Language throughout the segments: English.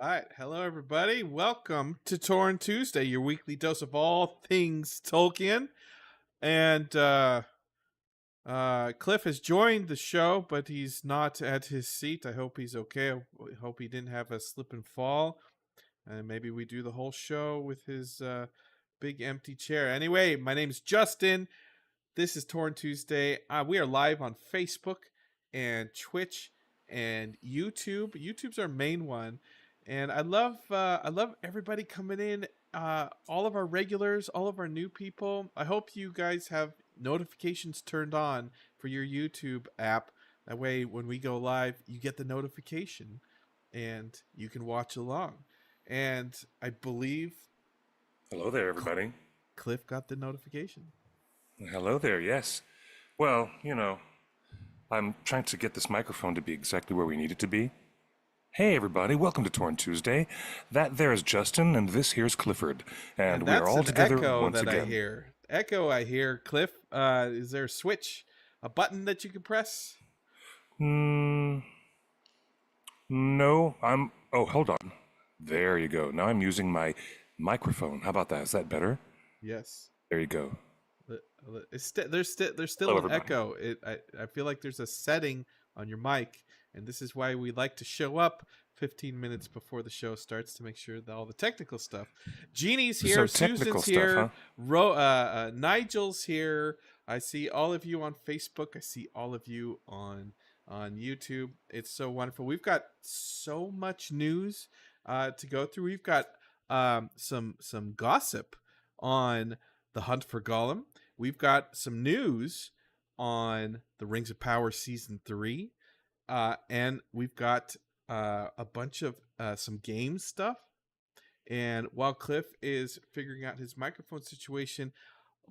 Right. Hello, everybody. Welcome to Torn Tuesday, your weekly dose of all things Tolkien. And Cliff has joined the show, but he's not at his seat. I hope he's okay. I hope he didn't have a slip and fall. And maybe we do the whole show with his big empty chair. Anyway, my name's Justin. This is Torn Tuesday. We are live on Facebook and Twitch and YouTube. YouTube's our main one. And I love everybody coming in, all of our regulars, all of our new people. I hope you guys have notifications turned on for your YouTube app. That way, when we go live, you get the notification and you can watch along. And I believe... Hello there, everybody. Cliff got the notification. Hello there, yes. Well, I'm trying to get this microphone to be exactly where we need it to be. Hey everybody, welcome to Torn Tuesday. That there is Justin, and this here's Clifford. And we are all together once again. I hear. Echo I hear. Cliff, is there a switch? A button that you can press? No, oh, hold on. There you go. Now I'm using my microphone. How about that? Is that better? Yes. There you go. There's still Hello, an everybody. echo. I feel like there's a setting on your mic, and this is why we like to show up 15 minutes before the show starts to make sure that all the technical stuff. Jeannie's here, Susan's here, huh? Nigel's here. I see all of you on Facebook. I see all of you on YouTube. It's so wonderful. We've got so much news to go through. We've got some gossip on the hunt for Gollum. We've got some news on the Rings of Power Season 3. And we've got a bunch of some game stuff. And while Cliff is figuring out his microphone situation,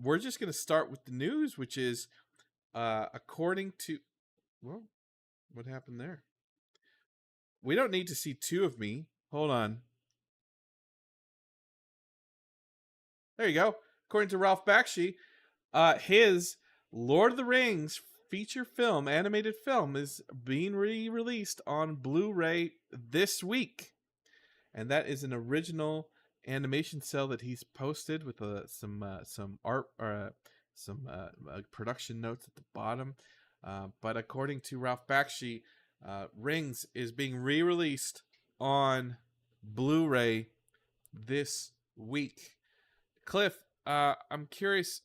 we're just going to start with the news, which is according to... Well, what happened there? We don't need to see two of me. Hold on. There you go. According to Ralph Bakshi, his Lord of the Rings feature film, animated film, is being re-released on Blu-ray this week. And that is an original animation cell that he's posted with some art or some production notes at the bottom. But according to Ralph Bakshi, Rings is being re-released on Blu-ray this week. Cliff, I'm curious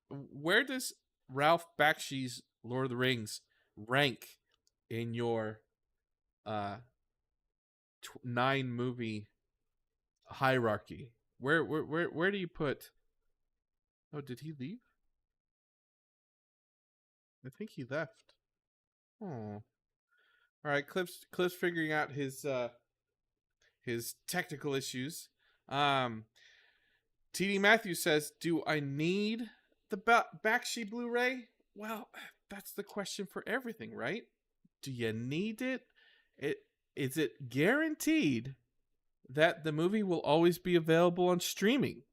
where does Ralph Bakshi's Lord of the Rings rank in your 9 movie hierarchy? Where do you put? Oh, did he leave? I think he left. Oh, all right. Cliff's figuring out his technical issues. TD Matthews says, "Do I need the Bakshi Blu-ray?" Well, that's the question for everything, right? Do you need it? Is it guaranteed that the movie will always be available on streaming?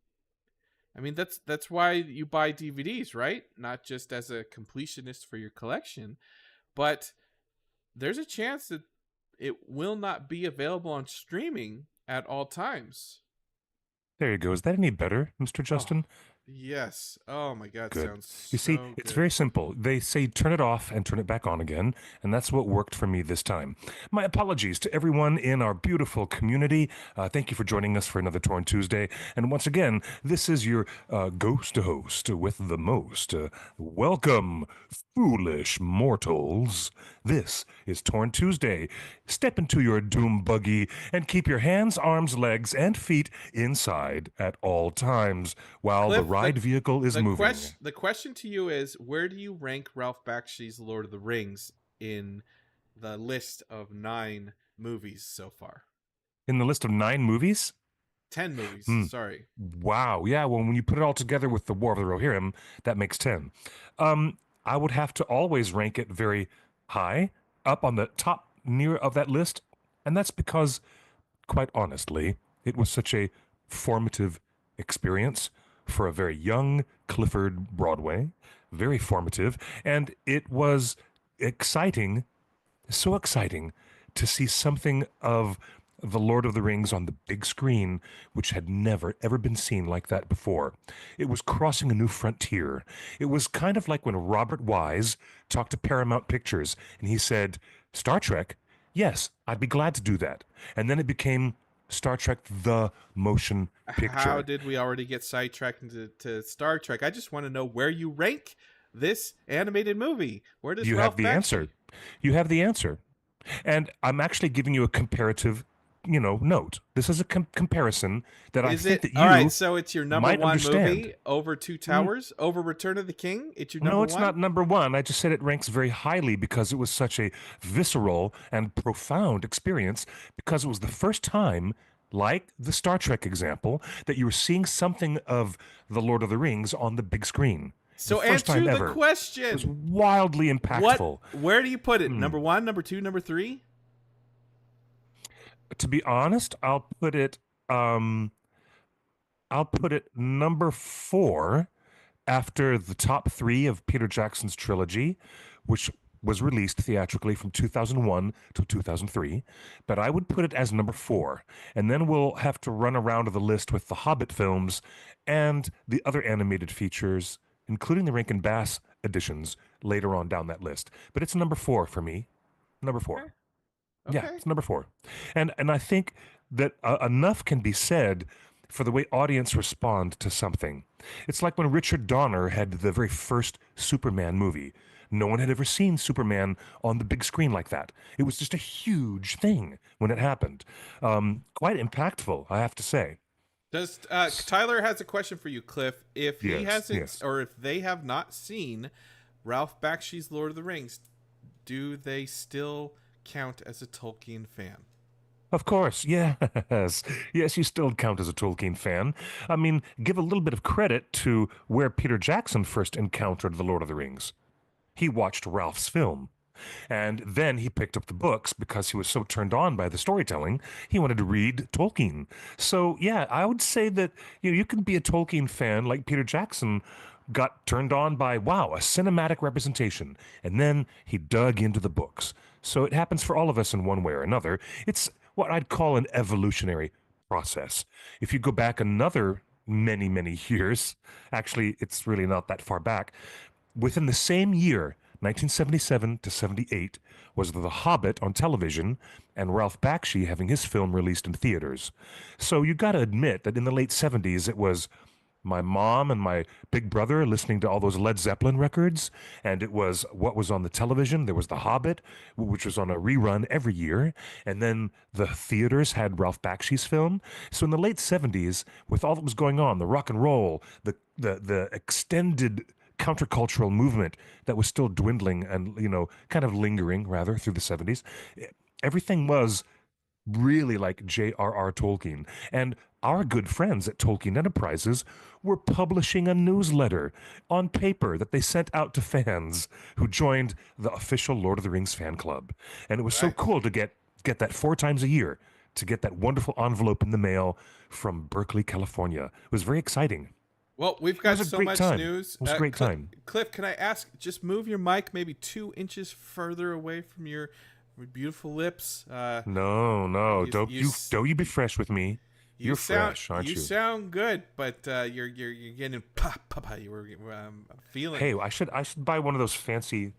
I mean, that's why you buy DVDs, right? Not just as a completionist for your collection, but there's a chance that it will not be available on streaming at all times. There you go. Is that any better, Mr. Justin? Yes. Oh my God. Good. Sounds You see, so it's good. very simple. They say turn it off and turn it back on again, and that's what worked for me this time. My apologies to everyone in our beautiful community. Thank you for joining us for another Torn Tuesday. And once again, this is your ghost host with the most. Welcome, foolish mortals. This is Torn Tuesday. Step into your doom buggy and keep your hands, arms, legs, and feet inside at all times while Cliff, the ride vehicle is moving. The question to you is, where do you rank Ralph Bakshi's Lord of the Rings in the list of 9 movies so far? In the list of 9 movies? 10 movies, sorry. Wow. Yeah, well, when you put it all together with the War of the Rohirrim, that makes 10. I would have to always rank it very high, up on the top near of that list. And that's because, quite honestly, it was such a formative experience for a very young Clifford Broadway, very formative, and it was exciting, so exciting to see something of the Lord of the Rings on the big screen, which had never, ever been seen like that before. It was crossing a new frontier. It was kind of like when Robert Wise talked to Paramount Pictures and he said, Star Trek? Yes, I'd be glad to do that. And then it became Star Trek the Motion How Picture. did we already get sidetracked into Star Trek? I just want to know where you rank this animated movie. Where does You have Ralph the answer. Bakshi? You have the answer. And I'm actually giving you a comparative, note. This is a comparison that I Is think it that all right? you So it's your number might one understand. movie over Two Mm, Towers, over Return of the King. It's your No, number it's not one. number one. I just said it ranks very highly because it was such a visceral and profound experience because it was the first time, like the Star Trek example, that you were seeing something of The Lord of the Rings on the big screen. The So first time answer the ever. It was question. wildly What? impactful. Where do you put it? Hmm. Number one, number two, number three? To be honest, um I'll put it number 4 after the top 3 of Peter Jackson's trilogy, which was released theatrically from 2001 to 2003, but I would put it as number 4. And then we'll have to run around to the list with the Hobbit films and the other animated features, including the Rankin Bass editions later on down that list. But it's number 4 for me. Number Okay. 4. Yeah, Okay. it's number 4. And I think that enough can be said for the way audience respond to something. It's like when Richard Donner had the very first Superman movie. No one had ever seen Superman on the big screen like that. It was just a huge thing when it happened. Quite impactful, I have to say. Does Tyler has a question for you, Cliff? If he Yes, hasn't, yes. or if they have not seen Ralph Bakshi's Lord of the Rings, do they still count as a Tolkien fan? Of course, yes. Yes, you still count as a Tolkien fan. I mean, give a little bit of credit to where Peter Jackson first encountered The Lord of the Rings. He watched Ralph's film. And then he picked up the books because he was so turned on by the storytelling, he wanted to read Tolkien. So, yeah, I would say that you can be a Tolkien fan like Peter Jackson got turned on by, wow, a cinematic representation. And then he dug into the books. So it happens for all of us in one way or another. It's what I'd call an evolutionary process. If you go back another many, many years, actually, it's really not that far back, within the same year, 1977 to 78, was The Hobbit on television and Ralph Bakshi having his film released in theaters. So you got to admit that in the late 70s, it was my mom and my big brother listening to all those Led Zeppelin records, and it was what was on the television. There was The Hobbit, which was on a rerun every year, and then the theaters had Ralph Bakshi's film. So in the late 70s, with all that was going on, the rock and roll, the extended countercultural movement that was still dwindling and kind of lingering rather through the 70s, everything was really like J.R.R. Tolkien. And our good friends at Tolkien Enterprises were publishing a newsletter on paper that they sent out to fans who joined the official Lord of the Rings fan club. And it was so Right. cool to get that 4 times a year, to get that wonderful envelope in the mail from Berkeley, California. It was very exciting. Well, we've It was got a so great much time. news. It was a great time. Cliff, can I ask? Just move your mic maybe 2 inches further away from your beautiful lips. No, no, don't you be fresh with me. You You're sound fresh, aren't you you? sound good, but you're getting papa. You were feeling. Hey, I should buy one of those fancy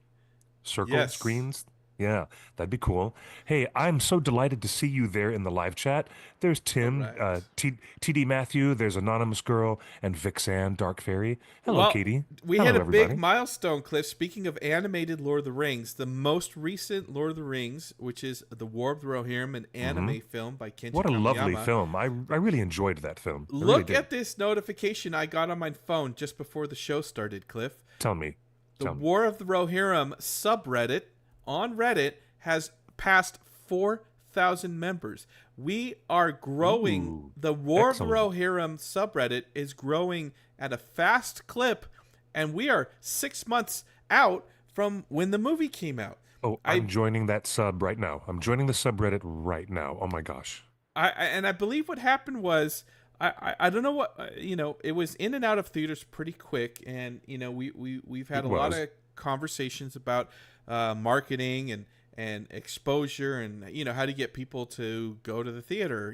circle Yes. screens. Yeah, that'd be cool. Hey, I'm so delighted to see you there in the live chat. There's All Tim, right. TD Matthew, there's Anonymous Girl, and Vixan, Dark Fairy. Hello, Well, Katy. we hit Hello, a big everybody. milestone, Cliff. Speaking of animated Lord of the Rings, the most recent Lord of the Rings, which is The War of the Rohirrim, an Hmm. anime film by Kenji What a lovely Kamiyama. film. I really enjoyed that film. I really Look did. at this notification I got on my phone just before the show started, Cliff. Tell me. The Tell me. War of the Rohirrim subreddit on Reddit has passed 4,000 members. We are growing. Ooh, The War of the excellent. Rohirrim subreddit is growing at a fast clip, and we are 6 months out from when the movie came out. Oh, I I'm joining that sub right now. I'm joining the subreddit right now. Oh my gosh. and I believe what happened was I don't know what it was in and out of theaters pretty quick, and we've had It a lot was. of conversations about marketing and exposure, and how to get people to go to the theater,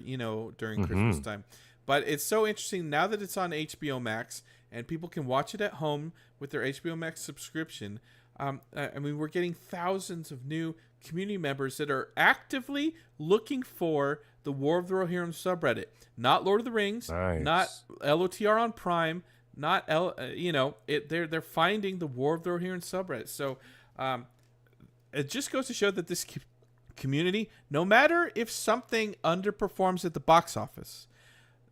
during Christmas Mm-hmm. time. But it's so interesting now that it's on HBO Max and people can watch it at home with their HBO Max subscription. I mean, we're getting thousands of new community members that are actively looking for the War of the Rohirrim subreddit, not Lord of the Rings, not Nice. LOTR on Prime, not they're finding the War of the Rohirrim subreddit. So it just goes to show that this community, no matter if something underperforms at the box office,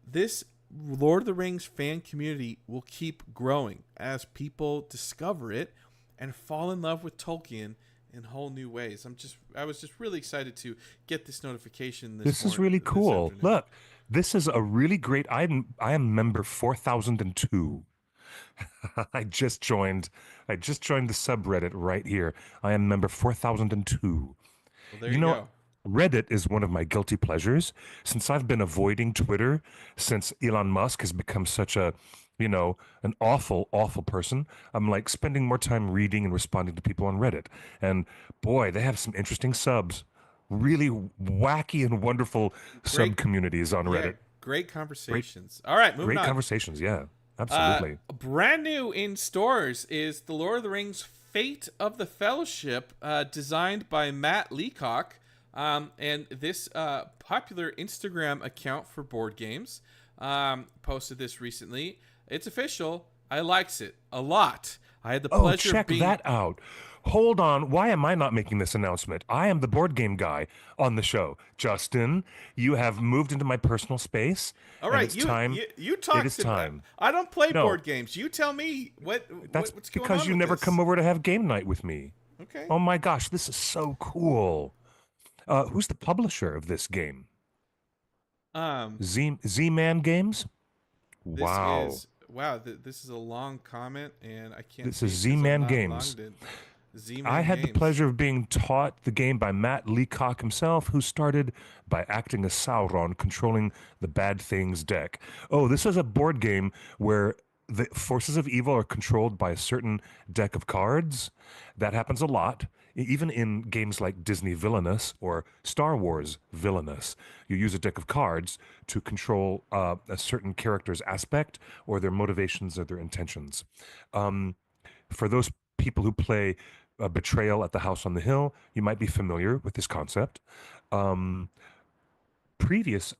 this Lord of the Rings fan community will keep growing as people discover it and fall in love with Tolkien in whole new ways. I was just really excited to get this notification This is really this cool. afternoon. Look, this is a really great. I am member 4002. I just joined. I just joined the subreddit right here. I am member 4002. Well, there You you know, go. Reddit is one of my guilty pleasures since I've been avoiding Twitter since Elon Musk has become such a, an awful, awful person. I'm like spending more time reading and responding to people on Reddit. And boy, they have some interesting subs, really wacky and wonderful sub Great, communities on yeah, Reddit. great Great, conversations. All right, moving great on. conversations. Yeah, absolutely. Brand new in stores is the Lord of the Rings Fate of the Fellowship, designed by Matt Leacock. And this popular Instagram account for board games posted this recently. It's official. I likes it a lot. I had the Oh, pleasure of check being. that out. Hold on. Why am I not making this announcement? I am the board game guy on the show. Justin, you have moved into my personal space, All and right, it's time. you It talk is to. time. I don't play No, board games. You tell me that's what's going because on you with never come this. over to have game night with me. Okay. Oh my gosh, this is so cool. Who's the publisher of this game? Um, Z-Man Games? this Wow. is wow. This is a long comment, and I can't This see is it because I'm Z-Man not Games. logged in. I Z-Man had the Games. pleasure of being taught the game by Matt Leacock himself, who started by acting as Sauron, controlling the Bad Things deck. Oh, this is a board game where the forces of evil are controlled by a certain deck of cards. That happens a lot, even in games like Disney Villainous or Star Wars Villainous. You use a deck of cards to control a certain character's aspect or their motivations or their intentions. For those people who play Betrayal at the House on the Hill, you might be familiar with this concept. Um, Previous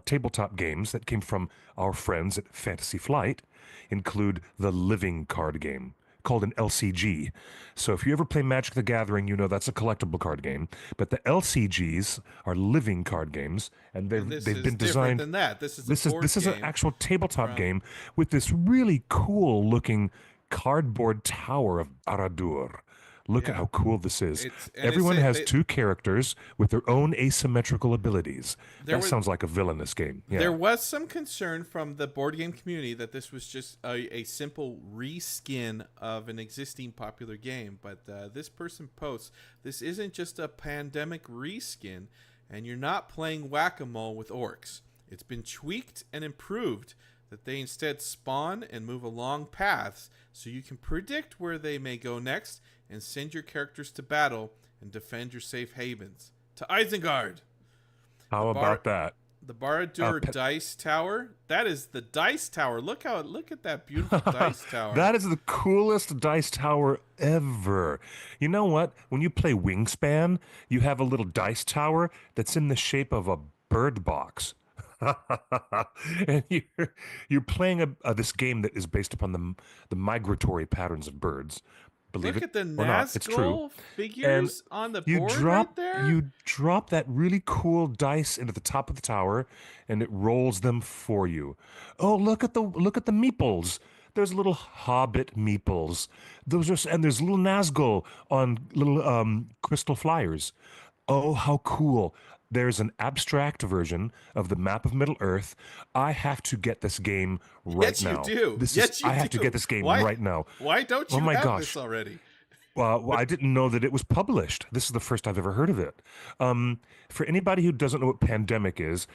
tabletop games that came from our friends at Fantasy Flight include the living card game called an LCG. So if you ever play Magic the Gathering, you know that's a collectible card game. But the LCGs are living card games, and And they've this they've is been different designed. than that. This is a This is board this is an game actual tabletop from. game with this really cool looking cardboard tower of Aradur. Look at Yeah. how cool this is. It Everyone said has two characters with their own asymmetrical abilities. there That was sounds like a villainous game. there Yeah. was some concern from the board game community that this was just a simple reskin of an existing popular game. But this person posts this isn't just a pandemic reskin, and you're not playing whack-a-mole with orcs. It's been tweaked and improved that they instead spawn and move along paths so you can predict where they may go next and send your characters to battle and defend your safe havens. To Isengard, the How bar about that? the Barad-dûr dice tower. That is the dice tower. Look at that beautiful dice tower. That is the coolest dice tower ever. You know what? When you play Wingspan, you have a little dice tower that's in the shape of a bird box. And you're playing this game that is based upon the migratory patterns of birds. Believe Look it at the or not, it's true. Nazgul And figures on the you board right drop there. you drop that really cool dice into the top of the tower, and it rolls them for you. Oh, look at the meeples. There's little hobbit meeples. And there's little Nazgul on little crystal flyers. Oh, how cool. There's an abstract version of the map of Middle Earth. I have to get this game right Yes, you now. do. Yes, you I have to do. get this game Why? right now. Why don't Oh you my have this gosh. already? Well, I didn't know that it was published. This is the first I've ever heard of it. For anybody who doesn't know what Pandemic is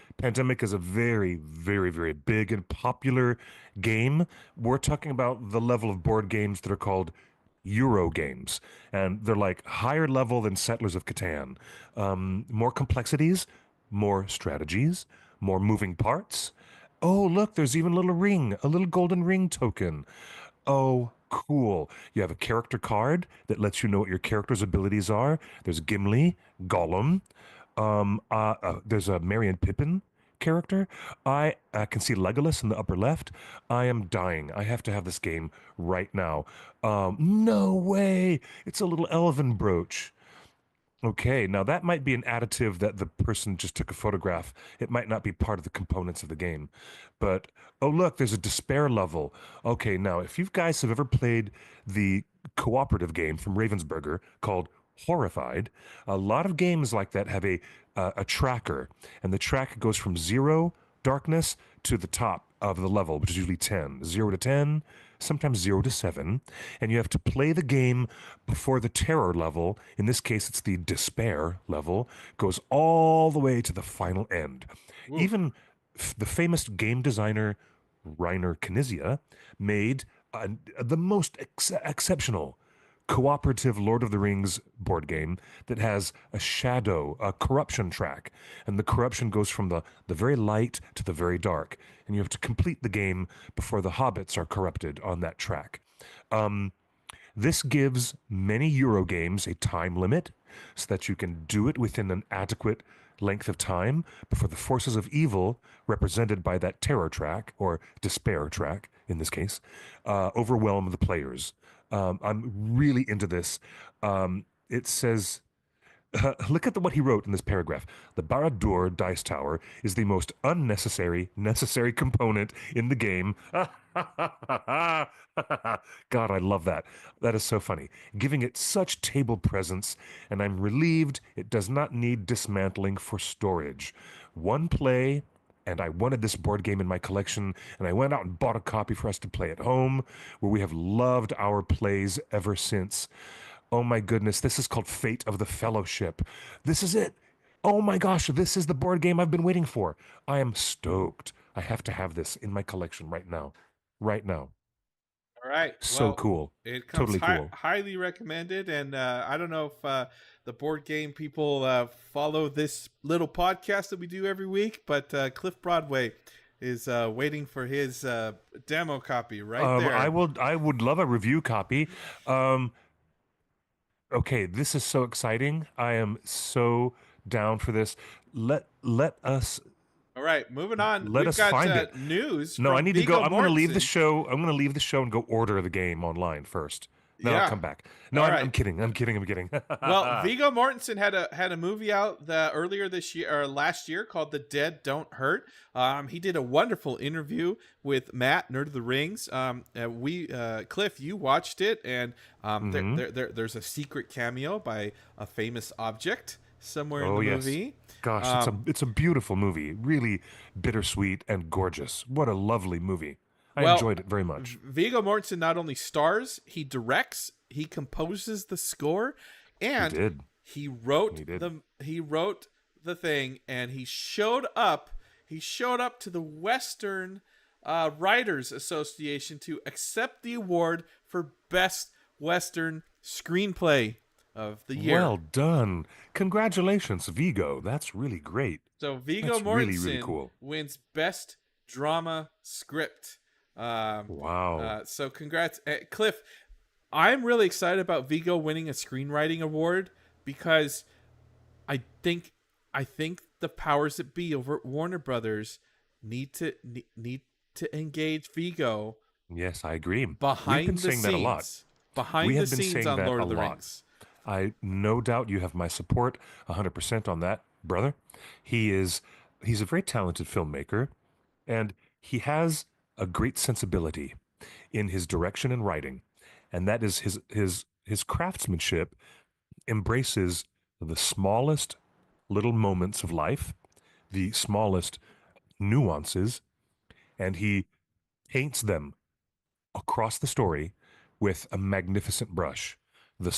a very, very, very big and popular game. We're talking about the level of board games that are called Euro games, and they're like higher level than Settlers of Catan. More complexities, more strategies, more moving parts. Oh, look, there's even a little ring, a little golden ring token. Oh, cool. You have a character card that lets you know what your character's abilities are. There's Gimli, Gollum. There's a Merry and Pippin character. I can see Legolas in the upper left. I am dying. I have to have this game right now. No way. It's a little elven brooch. Okay, now that might be an additive that the person just took a photograph. It might not be part of the components of the game. But oh, look, there's a despair level. Okay, now if you guys have ever played the cooperative game from Ravensburger called Horrified, a lot of games like that have a tracker, and the track goes from 0 darkness to the top of the level, which is usually 10. 0 to 10, sometimes 0 to 7, and you have to play the game before the terror level, in this case it's the despair level, goes all the way to the final end. Woo. Even the famous game designer Reiner Knizia made the most exceptional cooperative Lord of the Rings board game that has a shadow, a corruption track. And the corruption goes from the very light to the very dark. And you have to complete the game before the hobbits are corrupted on that track. This gives many Euro games a time limit so that you can do it within an adequate length of time before the forces of evil, represented by that terror track or despair track in this case, overwhelm the players. I'm really into this. It says, look at what he wrote in this paragraph. The Barad-dûr dice tower is the most necessary component in the game. God, I love that. That is so funny. Giving it such table presence, and I'm relieved it does not need dismantling for storage. One play, and I wanted this board game in my collection, and I went out and bought a copy for us to play at home, where we have loved our plays ever since. Oh my goodness, this is called Fate of the Fellowship. This is it. Oh my gosh, this is the board game I've been waiting for. I am stoked. I have to have this in my collection right now. Right now. All right. So Well, cool. it comes Totally cool. highly recommended, and I don't know if the board game people follow this little podcast that we do every week, but Cliff Broadway is waiting for his demo copy right there. I would love a review copy. Okay, this is so exciting. I am so down for this. Let us All right, moving on. let We've us got find it. news. No, from I need to go. Viggo I'm going to leave the Mortensen. show. I'm going to leave the show and go order the game online first. Then I'll Yeah. come back. No, All I'm right. kidding. I'm kidding. I'm kidding. Well, Viggo Mortensen had a movie out earlier this year or last year called "The Dead Don't Hurt." He did a wonderful interview with Matt, Nerd of the Rings. Cliff, you watched it, and there's a secret cameo by a famous object somewhere in Oh the yes. movie. Gosh, it's a beautiful movie. Really bittersweet and gorgeous. What a lovely movie. I Well, enjoyed it very much. Viggo Mortensen not only stars, he directs, he composes the score, He and did. he wrote He did. the thing, and he showed up. He showed up to the Western Writers Association to accept the award for Best Western Screenplay of the year. Well done. Congratulations, Vigo. That's really great. So Viggo That's Mortensen really cool. wins Best Drama Script. Wow. So congrats, Cliff. I'm really excited about Viggo winning a screenwriting award because I think the powers that be over at Warner Brothers need to engage Viggo Yes, I agree. behind We've been the saying scenes. that a lot. Behind We the have been scenes saying on that Lord a of the lot. Rings. I no doubt you have my support 100% on that, brother. He's a very talented filmmaker, and he has a great sensibility in his direction and writing, and that is his craftsmanship embraces the smallest little moments of life, the smallest nuances, and he paints them across the story with a magnificent brush. The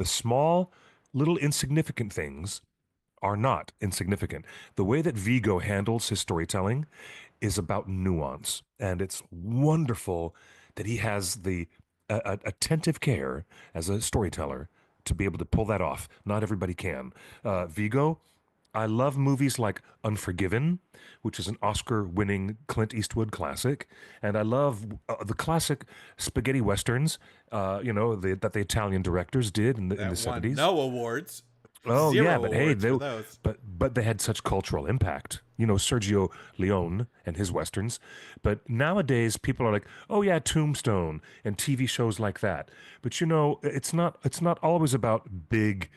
small, little insignificant things are not insignificant. The way that Vigo handles his storytelling is about nuance, and it's wonderful that he has the attentive care as a storyteller to be able to pull that off. Not everybody can. Vigo, I love movies like Unforgiven, which is an Oscar winning Clint Eastwood classic. And I love the classic spaghetti westerns, that the Italian directors did in the That won 70s. no awards, Oh yeah, zero but hey, awards for those. but they had such cultural impact. Sergio Leone and his westerns. But nowadays, people are like, oh yeah, Tombstone and TV shows like that. But it's not always about big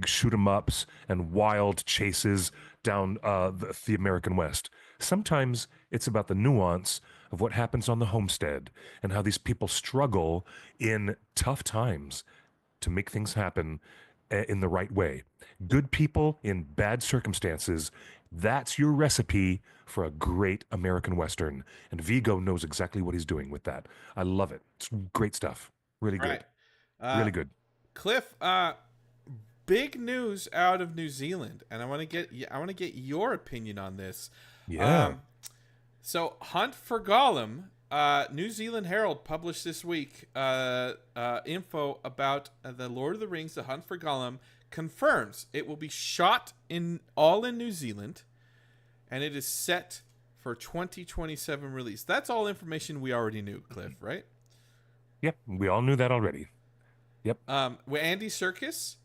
shoot 'em ups and wild chases down the American West. Sometimes it's about the nuance of what happens on the homestead and how these people struggle in tough times to make things happen in the right way. Good people in bad circumstances. That's your recipe for a great American Western. And Vigo knows exactly what he's doing with that. I love it. It's great stuff. Really Right. good. Uh, Really good. Cliff, big news out of New Zealand, and I want to get your opinion on this. Yeah. Um, so Hunt for Gollum, New Zealand Herald published this week info about the Lord of the Rings: The Hunt for Gollum. Confirms it will be shot in New Zealand, and it is set for 2027 release. That's all information we already knew, Cliff. Right? Yep. We all knew that already. Yep. Where Andy Serkis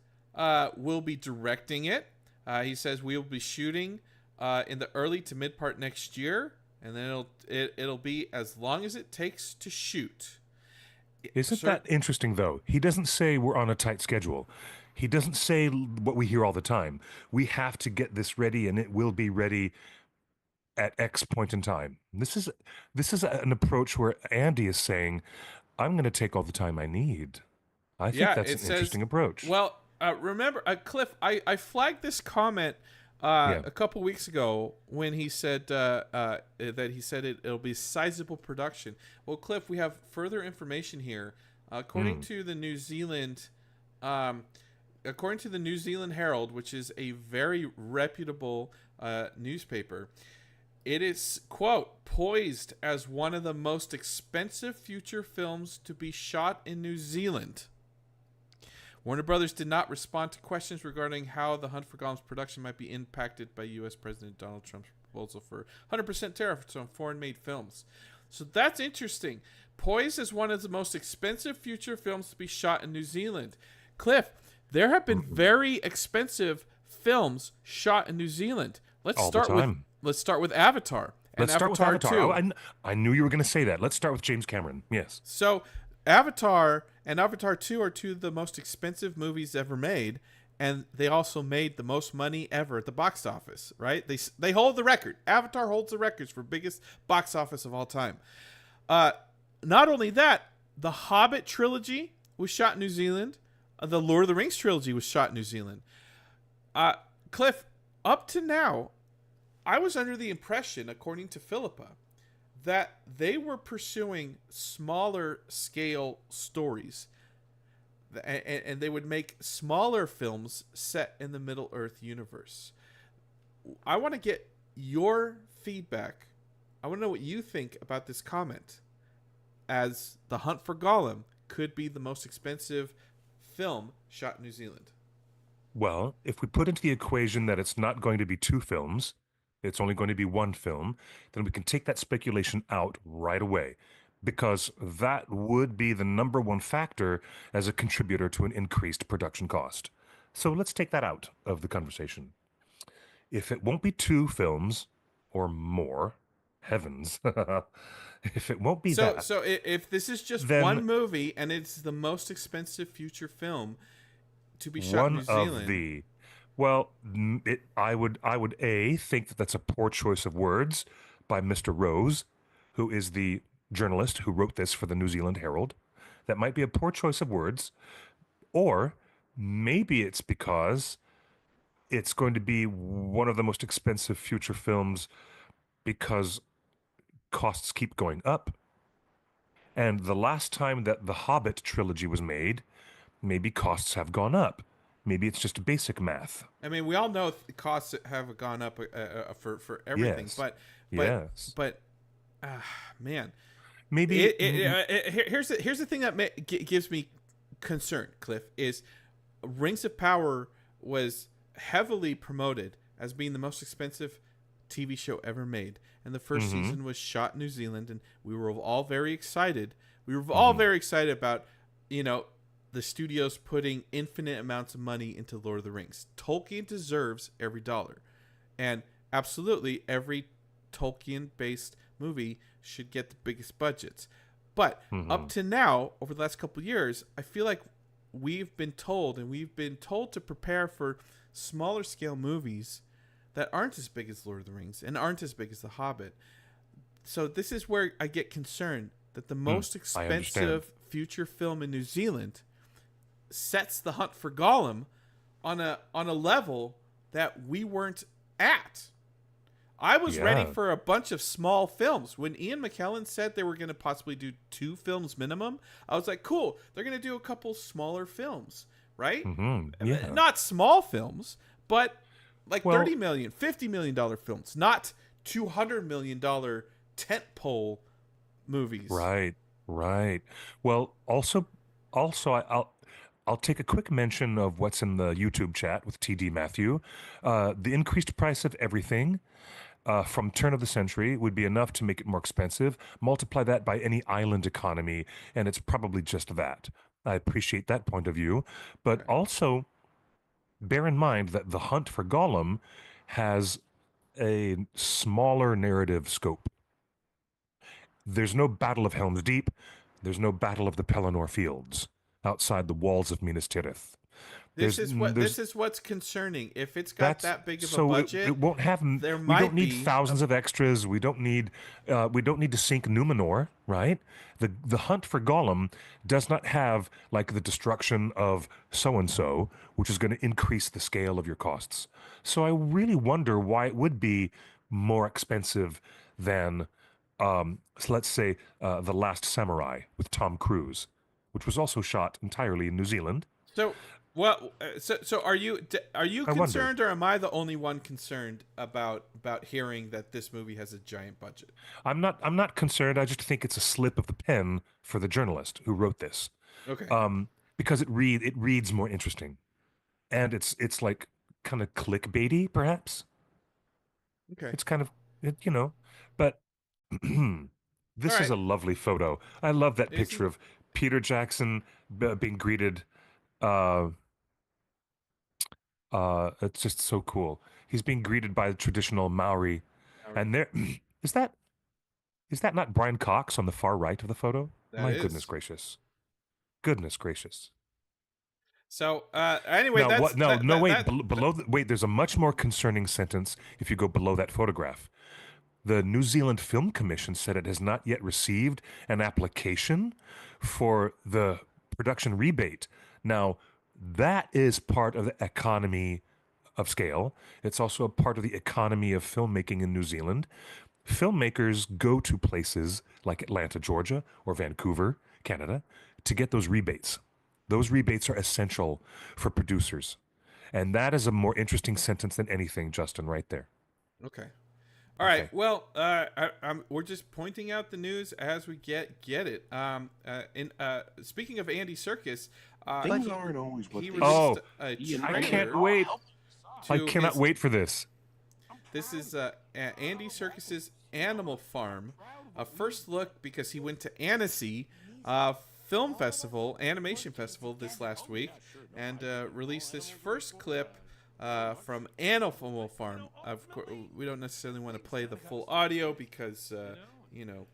will be directing it. He says we will be shooting in the early to mid part next year, and then it'll be as long as it takes to shoot. Isn't that interesting, though? He doesn't say we're on a tight schedule. He doesn't say what we hear all the time. We have to get this ready, and it will be ready at X point in time. This is an approach where Andy is saying, "I'm going to take all the time I need." I think Yeah, that's it an says. interesting approach. Well, remember, Cliff, I flagged this comment Yeah. a couple weeks ago when he said that he said it'll be sizable production. Well, Cliff, we have further information here. According to the New Zealand, according to the New Zealand Herald, which is a very reputable newspaper, it is, quote, poised as one of the most expensive future films to be shot in New Zealand. Warner Brothers did not respond to questions regarding how the Hunt for Gollum's production might be impacted by U.S. President Donald Trump's proposal for 100% tariffs on foreign-made films. So that's interesting. Poised as one of the most expensive future films to be shot in New Zealand. Cliff, there have been very expensive films shot in New Zealand. All the time. Let's start with Avatar. And Let's start with Avatar Avatar. 2. I knew you were going to say that. Let's start with James Cameron. Yes. So Avatar and Avatar 2 are two of the most expensive movies ever made, and they also made the most money ever at the box office, right? They hold the record. Avatar holds the records for biggest box office of all time. Not only that, the Hobbit trilogy was shot in New Zealand. The Lord of the Rings trilogy was shot in New Zealand. Cliff, up to now, I was under the impression, according to Philippa, that they were pursuing smaller scale stories, and they would make smaller films set in the Middle Earth universe. I want to get your feedback. I want to know what you think about this comment, as The Hunt for Gollum could be the most expensive film shot in New Zealand. Well, if we put into the equation that it's not going to be two films, it's only going to be one film, then we can take that speculation out right away, because that would be the number one factor as a contributor to an increased production cost. So let's take that out of the conversation. If it won't be two films or more, heavens, if it won't be that, So if this is just then one movie and it's the most expensive future film to be shot in one New of Zealand, the well, I would think that that's a poor choice of words by Mr. Rose, who is the journalist who wrote this for the New Zealand Herald. That might be a poor choice of words, or maybe it's because it's going to be one of the most expensive future films because costs keep going up. And the last time that the Hobbit trilogy was made, maybe costs have gone up. Maybe it's just basic math. I mean, we all know the costs have gone up for everything, Yes. but Yes. but man, Maybe. Here's the thing that gives me concern, Cliff, is Rings of Power was heavily promoted as being the most expensive TV show ever made, and the first Mm-hmm. season was shot in New Zealand, and we were all very excited. We were all Mm-hmm. very excited about, you know, the studios putting infinite amounts of money into Lord of the Rings. Tolkien deserves every dollar, and absolutely every Tolkien-based movie should get the biggest budgets. But Mm-hmm. up to now, over the last couple of years, I feel like we've been told, and we've been told to prepare for smaller scale movies that aren't as big as Lord of the Rings and aren't as big as The Hobbit. So this is where I get concerned that the most I understand. expensive feature film in New Zealand sets The Hunt for Gollum on a level that we weren't at. I was ready Yeah. for a bunch of small films. When Ian McKellen said they were going to possibly do 2 films minimum, I was like, cool, they're going to do a couple smaller films, right? Mm-hmm. Yeah. Not small films, but like Well, 30 million, $50 million films, not $200 million tentpole movies. right. Right. Well, also, I'll take a quick mention of what's in the YouTube chat with TD Matthew. The increased price of everything from turn of the century would be enough to make it more expensive. Multiply that by any island economy, and it's probably just that. I appreciate that point of view, but Okay. also bear in mind that the hunt for Gollum has a smaller narrative scope. There's no Battle of Helm's Deep. There's no Battle of the Pelennor Fields outside the walls of Minas Tirith. This There's is what's concerning. If it's got That's that big of a so budget, it won't have. there We don't might need be a thousands of extras. We don't need to sink Numenor, right? The hunt for Gollum does not have like the destruction of so and so, which is going to increase the scale of your costs. So I really wonder why it would be more expensive than, so let's say, the Last Samurai with Tom Cruise, which was also shot entirely in New Zealand. so. Well, so are you I wonder. concerned, or am I the only one concerned about hearing that this movie has a giant budget? I'm not concerned. I just think it's a slip of the pen for the journalist who wrote this. Okay. Because it reads more interesting. And it's like kind of clickbaity, perhaps. Okay. It's kind of but All this is right. a lovely photo. I love that Isn't picture of Peter Jackson being greeted. Uh, it's just so cool. He's being greeted by the traditional Maori, Maori. and there is that is that not Brian Cox on the far right of the photo? That My goodness is. gracious. Goodness gracious. So anyway, Now, that's what? No, that no, that wait. that. Below, wait. There's a much more concerning sentence if you go below that photograph. The New Zealand Film Commission said it has not yet received an application for the production rebate. Now, that is part of the economy of scale. It's also a part of the economy of filmmaking in New Zealand. Filmmakers go to places like Atlanta, Georgia, or Vancouver, Canada, to get those rebates. Those rebates are essential for producers. And that is a more interesting sentence than anything, Justin, right there. Okay. All right. Okay. Well, we're just pointing out the news as we get it. Speaking of Andy Serkis, Things aren't always what he they released Oh, a I can't trailer wait. I to cannot his. wait for this. This is Andy Serkis's Animal Farm, a first look because he went to Annecy Film Festival, Animation Festival this last week, and released this first clip from Animal Farm. Of course, we don't necessarily want to play the full audio because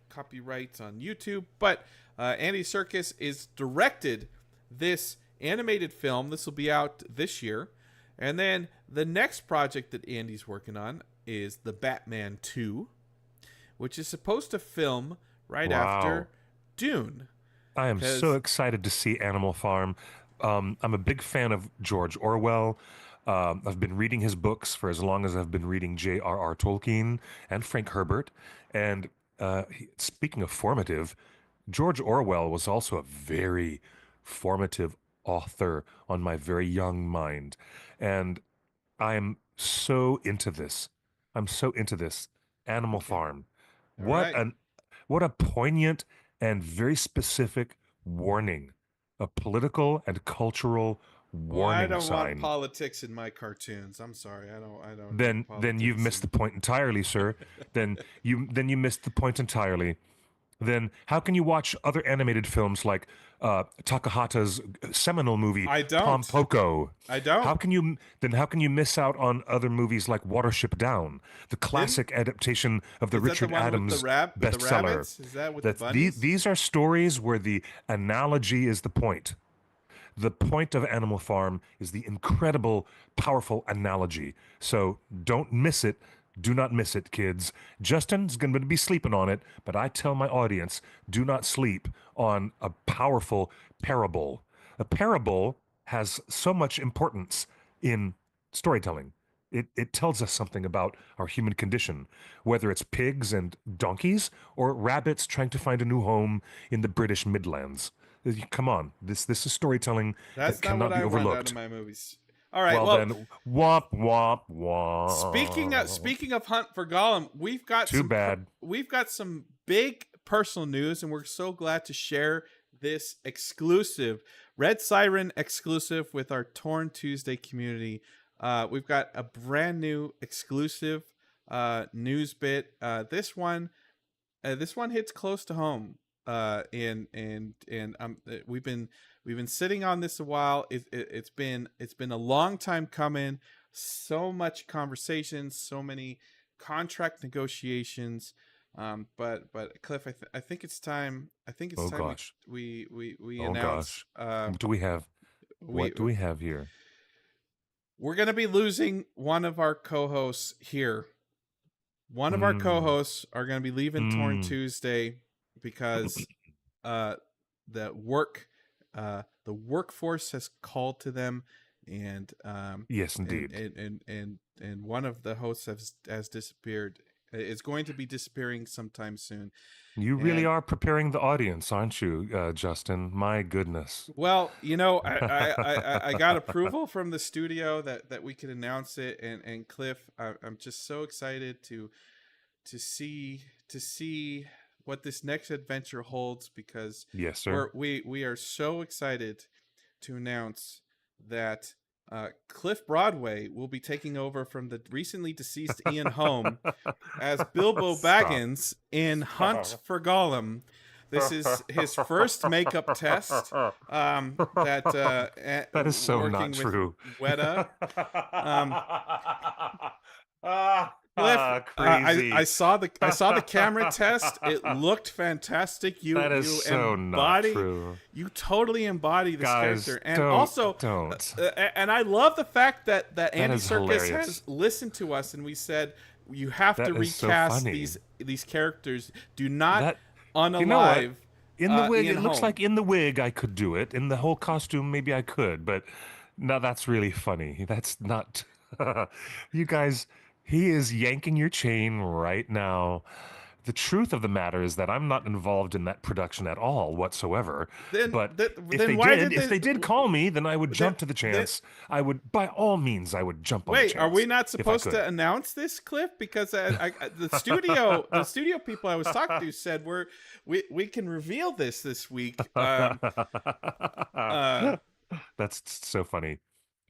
copyrights on YouTube. But Andy Serkis is directed this animated film. This will be out this year, and then the next project that Andy's working on is the Batman 2, which is supposed to film right Wow. after Dune. I am 'Cause- so excited to see Animal Farm. I'm a big fan of George Orwell. I've been reading his books for as long as I've been reading J.R.R. Tolkien and Frank Herbert. And speaking of formative, George Orwell was also a very formative author on my very young mind. And I'm so into this. I'm so into this. Animal Okay. Farm. All What right. an what a poignant and very specific warning, a political and cultural Well, I warning don't want sign. politics in my cartoons. I'm sorry. I don't need Then you've politics missed the in. point entirely, sir. Then you missed the point entirely. Then how can you watch other animated films like Takahata's seminal movie I Tom don't. Poko? I don't. How can you miss out on other movies like Watership Down, the Didn't classic adaptation of the Is that the Richard one Adams with the bestseller? rabbits? Is that with the That bunnies? these are stories where the analogy is the point. The point of Animal Farm is the incredible, powerful analogy. So don't miss it. Do not miss it, kids. Justin's going to be sleeping on it, but I tell my audience do not sleep on a powerful parable. A parable has so much importance in storytelling. It tells us something about our human condition, whether it's pigs and donkeys or rabbits trying to find a new home in the British Midlands. Come on, this is storytelling that That's not what cannot be I want out of overlooked. my movies. All right. Well Well, then, womp womp womp. speaking of Hunt for Gollum, Too bad. we've got some big personal news, and we're so glad to share this exclusive Red Siren exclusive with our Torn Tuesday community. We've got a brand new exclusive news bit. This one hits close to home. We've been sitting on this a while. It's been a long time coming. So much conversation, so many contract negotiations. But Cliff, I think it's time. I think it's Oh time gosh. we Oh announce. gosh. What do we have? What do we have here? We're gonna be losing one of our co-hosts here. One of our co-hosts are gonna be leaving Torn Tuesday because the workforce has called to them, and Yes, indeed. and one of the hosts has disappeared. It's going to be disappearing sometime soon. You really are preparing the audience, aren't you, Justin? My goodness. Well, I got approval from the studio that we could announce it, and Cliff, I'm just so excited to see what this next adventure holds, because Yes, sir. we are so excited to announce that Cliff Broadway will be taking over from the recently deceased Ian Holm as Bilbo Baggins in Hunt for Gollum. This is his first makeup test. That is so not true. Weta. Cliff, Crazy. I saw the camera test. It looked fantastic. That is so not true. You totally embody this character, and don't. And I love the fact that Andy Serkis hilarious. has listened to us, and we said you have to so recast funny. these characters. Do not unalive. You know what? In the wig, Ian it looks Holm. like in the wig I could do it. In the whole costume, maybe I could, but no, that's really funny. That's not. You guys, he is yanking your chain right now. The truth of the matter is that I'm not involved in that production at all whatsoever. If they did call me, then I would jump to the chance. I would, by all means, I would jump on the chance. Wait, are we not if I supposed could. to announce this, Cliff? Because the studio people I was talking to said we can reveal this week. That's so funny.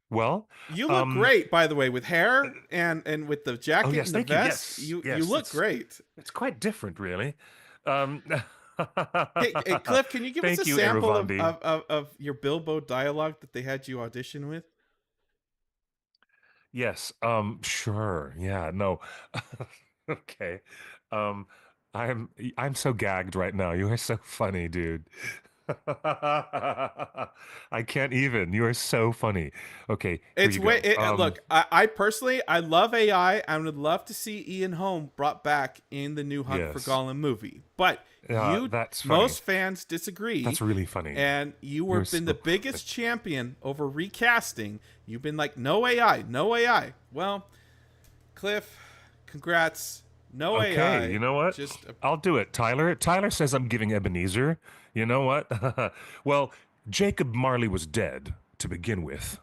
Well, you look great, by the way, with hair and with the jacket and the vest. You. You look great. It's quite different, really. Hey, Cliff, can you give us a you, sample Eruvandi. of your Bilbo dialogue that they had you audition with? Yes. Sure. Yeah. No. Okay. I'm so gagged right now. You are so funny, dude. I can't even. You are so funny. Okay. Look, I personally, I love AI. I would love to see Ian Holm brought back in the new Hunt for Gollum movie, but most fans disagree. That's really funny. And you've been the biggest champion over recasting. You've been like, no AI, no AI. Well, Cliff, congrats. No AI. Okay, you know what? I'll do it. Tyler says I'm giving Ebenezer. You know what? Well, Jacob Marley was dead to begin with.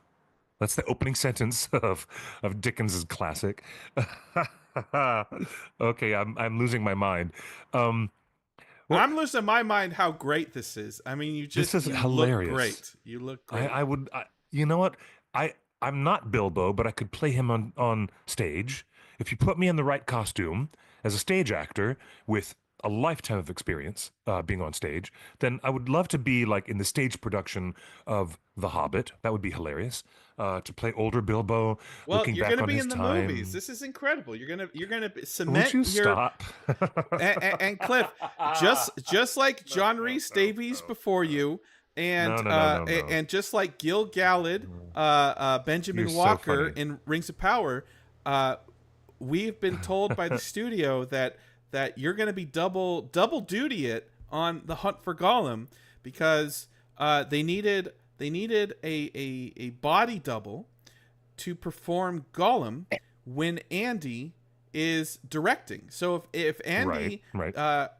That's the opening sentence of Dickens's classic. Okay, I'm losing my mind. Well, I'm losing my mind how great this is. I mean, this is you look hilarious. great. You look great. I would, you know what? I'm not Bilbo, but I could play him on stage. If you put me in the right costume as a stage actor with a lifetime of experience being on stage, then I would love to be like in the stage production of The Hobbit. That would be hilarious. To play older Bilbo, Well, looking you're going back to on be his in the movies. time. This is incredible. You're going to Would cement you your stop? and Cliff, just like No, John no, Rhys no, Davies no, before no. you, No, no, no, no, no. and just like Gil Galad, You're Benjamin so Walker funny. in Rings of Power, uh, we've been told by the studio that you're going to be double duty it on the Hunt for Gollum because they needed a body double to perform Gollum when Andy is directing. So if Andy Right.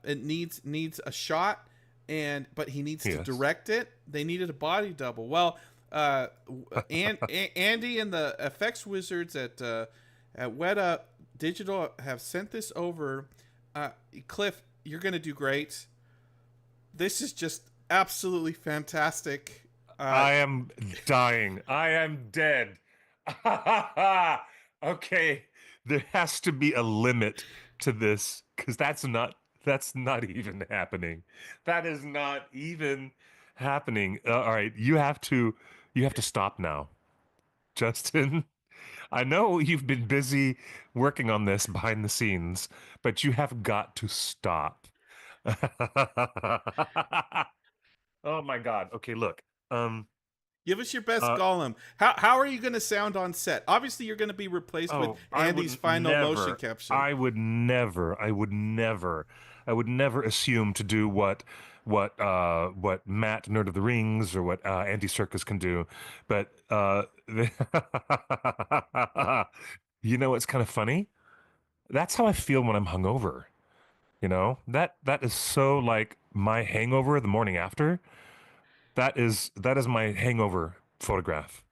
it needs a shot but he needs to Yes. direct it, they needed a body double. Well, Andy and the effects wizards at Weta Digital have sent this over. Cliff, you're gonna do great. This is just absolutely fantastic. I am dying. I am dead. Okay, there has to be a limit to this because that's not even happening. That is not even happening. All right, you have to stop now, Justin. I know you've been busy working on this behind the scenes, but you have got to stop. Oh my God. Okay, look. Um Give us your best uh Gollum. How are you going to sound on set? Obviously, you're going to be replaced with Oh, Andy's final motion capture. I would never assume to do what Matt Nerd of the Rings or what Andy Serkis can do, but you know what's kind of funny? That's how I feel when I'm hungover. You know that is so like my hangover the morning after. That is my hangover photograph.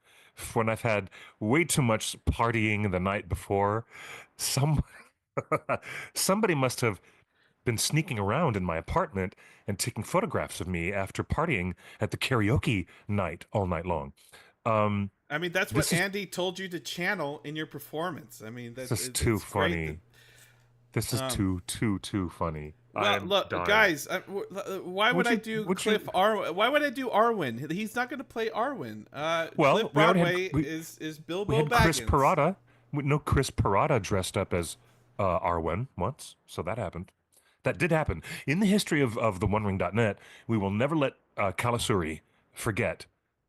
When I've had way too much partying the night before, some somebody must have been sneaking around in my apartment and taking photographs of me after partying at the karaoke night all night long. Um, I mean, that's what this is Andy told you to channel in your performance. I mean, this is too it's great that. funny. This is too funny. Well, I'm look, dying. guys, why would I do Cliff Arwen? Why would I do Arwen? He's not going to play Arwen. Well, Cliff we already had Broadway we, is we Bilbo had Chris Baggins. Parada. No, Chris Parada dressed up as Arwen once, so that happened. That did happen. In the history of the OneRing.net, we will never let Kalasuri forget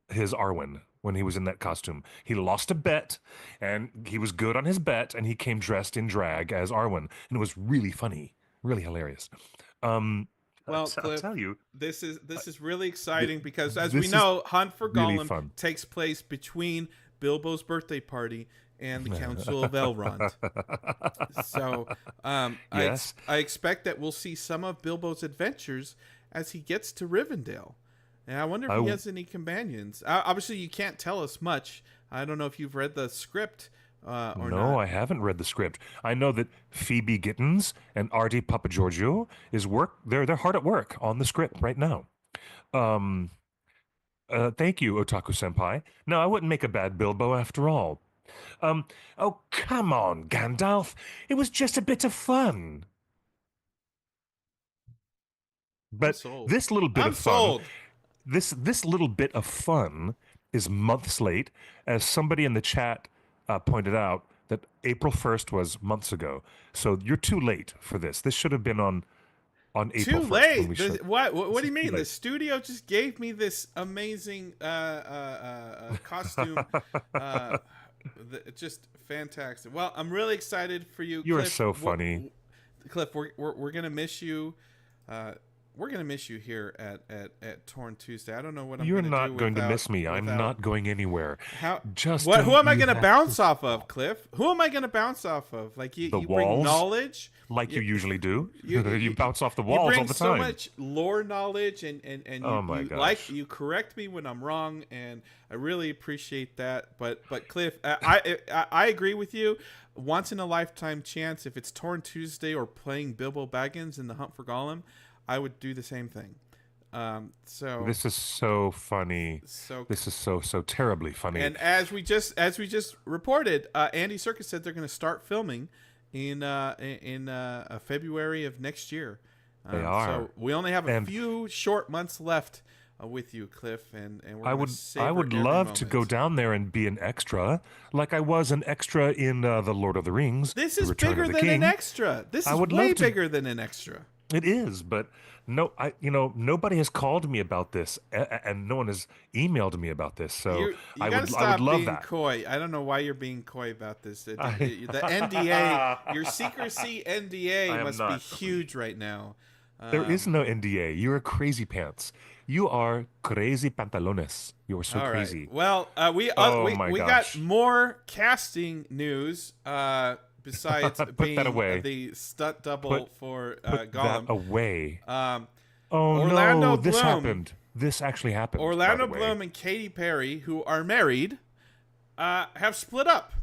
his Arwen when he was in that costume. He lost a bet, and he was good on his bet, and he came dressed in drag as Arwen, and it was really funny, really hilarious. Um, Well, I'll Cliff, tell you, this is really exciting because, as we this is know, Hunt for really Gollum fun. takes place between Bilbo's birthday party and the Council of Elrond. So, Yes. I expect that we'll see some of Bilbo's adventures as he gets to Rivendell. And I wonder if he has any companions. Obviously, you can't tell us much. I don't know if you've read the script or No, not. I haven't read the script. I know that Phoebe Gittins and Artie Papagiorgio is work. They're hard at work on the script right now. Um, Thank you, Otaku Senpai. No, I wouldn't make a bad Bilbo after all. Oh come on, Gandalf. It was just a bit of fun. I'm But sold. this little bit I'm of fun, sold. this little bit of fun is months late, as somebody in the chat pointed out that April 1st was months ago. So you're too late for this. This should have been on April Too 1st when we late. should. What do you Too mean? The late. studio just gave me this amazing costume. Just fantastic. Well, I'm really excited for you, You are Cliff. so funny. Cliff, we're gonna miss you. We're gonna miss you here at Torn Tuesday. I don't know what I'm You're gonna not do going to without, miss me. I'm not going anywhere. how Justin, who am I you gonna have bounce to off of, Cliff? Who am I gonna bounce off of? Like The you bring walls? knowledge, like you usually do. you- You bounce off the you walls bring all the so time. much lore knowledge, and Oh my you gosh. you correct me when I'm wrong, and I really appreciate that. But Cliff, I agree with you. Once in a lifetime chance, if it's Torn Tuesday or playing Bilbo Baggins in the Hunt for Gollum, I would do the same thing. So This is so funny. so This is so terribly funny. and as we just reported, Andy Serkis said they're going to start filming in February of next year. They are. So we only have a few short months left with you, Cliff, and we're I would love to go down there and be an extra, like I was an extra in The Lord of the Rings. This The is Return bigger of the than King. an extra. This is way bigger than an extra. It is, but nobody has called me about this, and no one has emailed me about this. So You I gotta would stop love being that. coy. I don't know why you're being coy about this. The NDA, your secrecy NDA must be huge right now. There is no NDA. You're crazy pants. You are crazy pantalones. You are so all crazy. right. Well, we got more casting news. Besides being the stunt double for Gollum. That away. Orlando no, this Bloom. happened. This actually happened. Orlando Bloom and Katy Perry, who are married, have split up.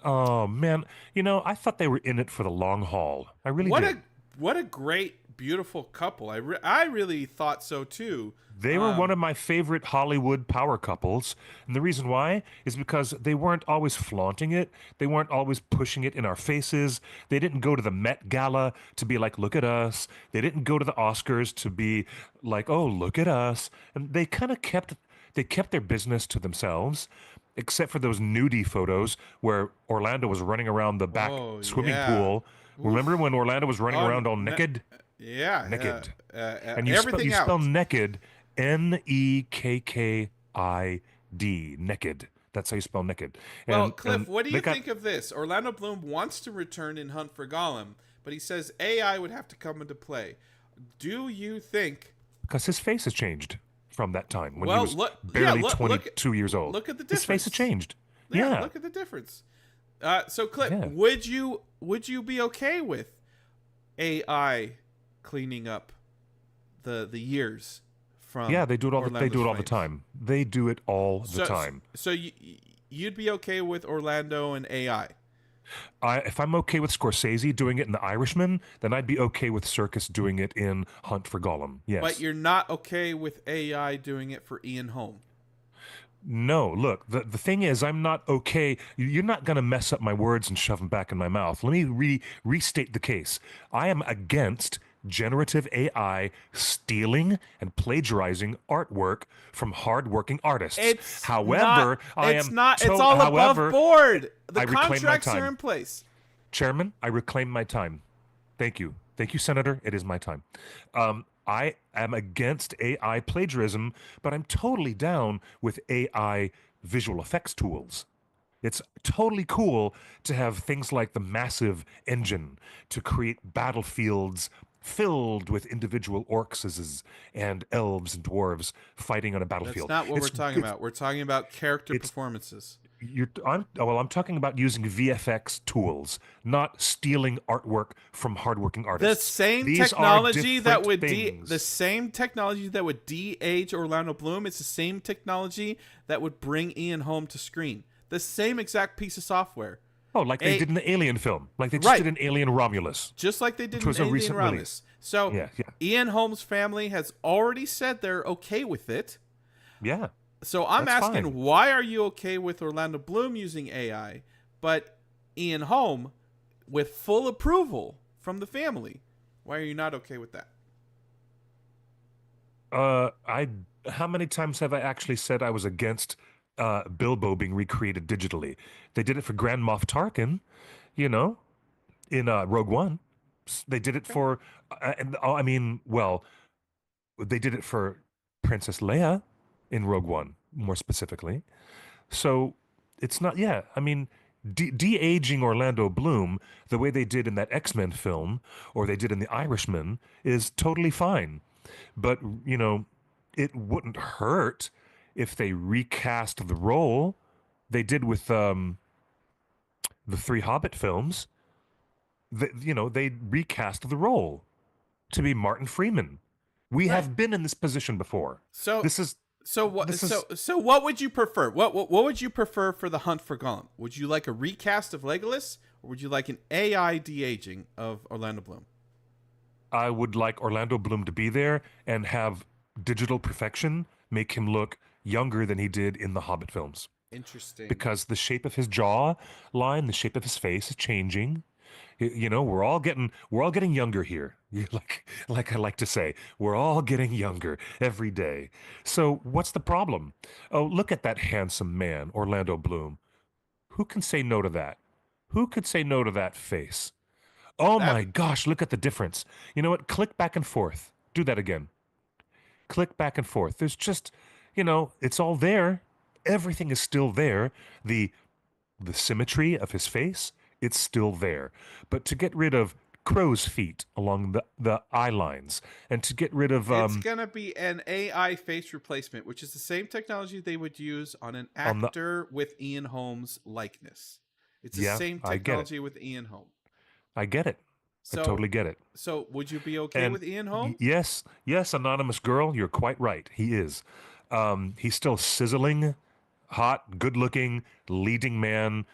Oh man, I thought they were in it for the long haul. I really did. What a great, beautiful couple. I really thought so too. They were one of my favorite Hollywood power couples. And the reason why is because they weren't always flaunting it. They weren't always pushing it in our faces. They didn't go to the Met Gala to be like, look at us. They didn't go to the Oscars to be like, oh, look at us. And they kind of kept their business to themselves, except for those nudie photos where Orlando was running around the back swimming pool. Oof. Remember when Orlando was running around all naked? Yeah. Naked. And you everything spell naked, Nekkid, naked. That's how you spell naked. Well, Cliff, what do you think of this? Orlando Bloom wants to return in Hunt for Gollum, but he says AI would have to come into play. Do you think... Because his face has changed from that time when he was barely 22 years old. Look at the difference. His face has changed. Yeah. Look at the difference. So, Cliff, would you be okay with AI cleaning up the years from? Yeah, they do it all. Orlando's they do it all frames. the time. They do it all the time. So you'd be okay with Orlando and AI? If I'm okay with Scorsese doing it in The Irishman, then I'd be okay with Serkis doing it in Hunt for Gollum. Yes. But you're not okay with AI doing it for Ian Holm? No, look, the thing is, I'm not okay. You're not going to mess up my words and shove them back in my mouth. Let me restate the case. I am against generative AI stealing and plagiarizing artwork from hardworking artists. It's all above board. The contracts are in place. Chairman, I reclaim my time. Thank you. Thank you, Senator. It is my time. I am against AI plagiarism, but I'm totally down with AI visual effects tools. It's totally cool to have things like the massive engine to create battlefields filled with individual orcs and elves and dwarves fighting on a battlefield. That's not what we're talking about. We're talking about character performances. I'm talking about using VFX tools, not stealing artwork from hardworking artists. The same technology that would de-age Orlando Bloom. It's the same technology that would bring Ian Holm to screen. The same exact piece of software. Oh, like they did in the Alien film. Like they just did in Alien Romulus. Just like they did in Alien Romulus. So Ian Holm's family has already said they're okay with it. Yeah. So I'm asking, why are you okay with Orlando Bloom using AI, but Ian Holm, with full approval from the family, why are you not okay with that? How many times have I actually said I was against Bilbo being recreated digitally? They did it for Grand Moff Tarkin, in Rogue One. They did it for, they did it for Princess Leia in Rogue One, more specifically. So it's not, de-aging Orlando Bloom the way they did in that X-Men film or they did in The Irishman is totally fine. But, it wouldn't hurt if they recast the role they did with the three Hobbit films. They recast the role to be Martin Freeman. We have been in this position before. So what would you prefer? What would you prefer for the Hunt for Gollum? Would you like a recast of Legolas, or would you like an AI de-aging of Orlando Bloom? I would like Orlando Bloom to be there and have digital perfection make him look younger than he did in the Hobbit films. Interesting. Because the shape of his jaw line, the shape of his face is changing. You know, we're all getting younger here. Like I like to say, we're all getting younger every day. So what's the problem? Oh, look at that handsome man, Orlando Bloom. Who can say no to that? Who could say no to that face? Oh That my gosh, look at the difference. You know what? Click back and forth. Do that again. Click back and forth. There's just, it's all there. Everything is still there. The symmetry of his face, it's still there. But to get rid of crow's feet along the eye lines and to get rid of it's gonna be an AI face replacement, which is the same technology they would use on an on the actor with Ian Holmes' likeness. It's the yeah, same I get it. technology with Ian Holmes. I get it. I So, totally get it. so would you be okay And with Ian Holmes? yes, yes, anonymous girl, you're quite right. He is. He's still sizzling, hot, good-looking, leading man.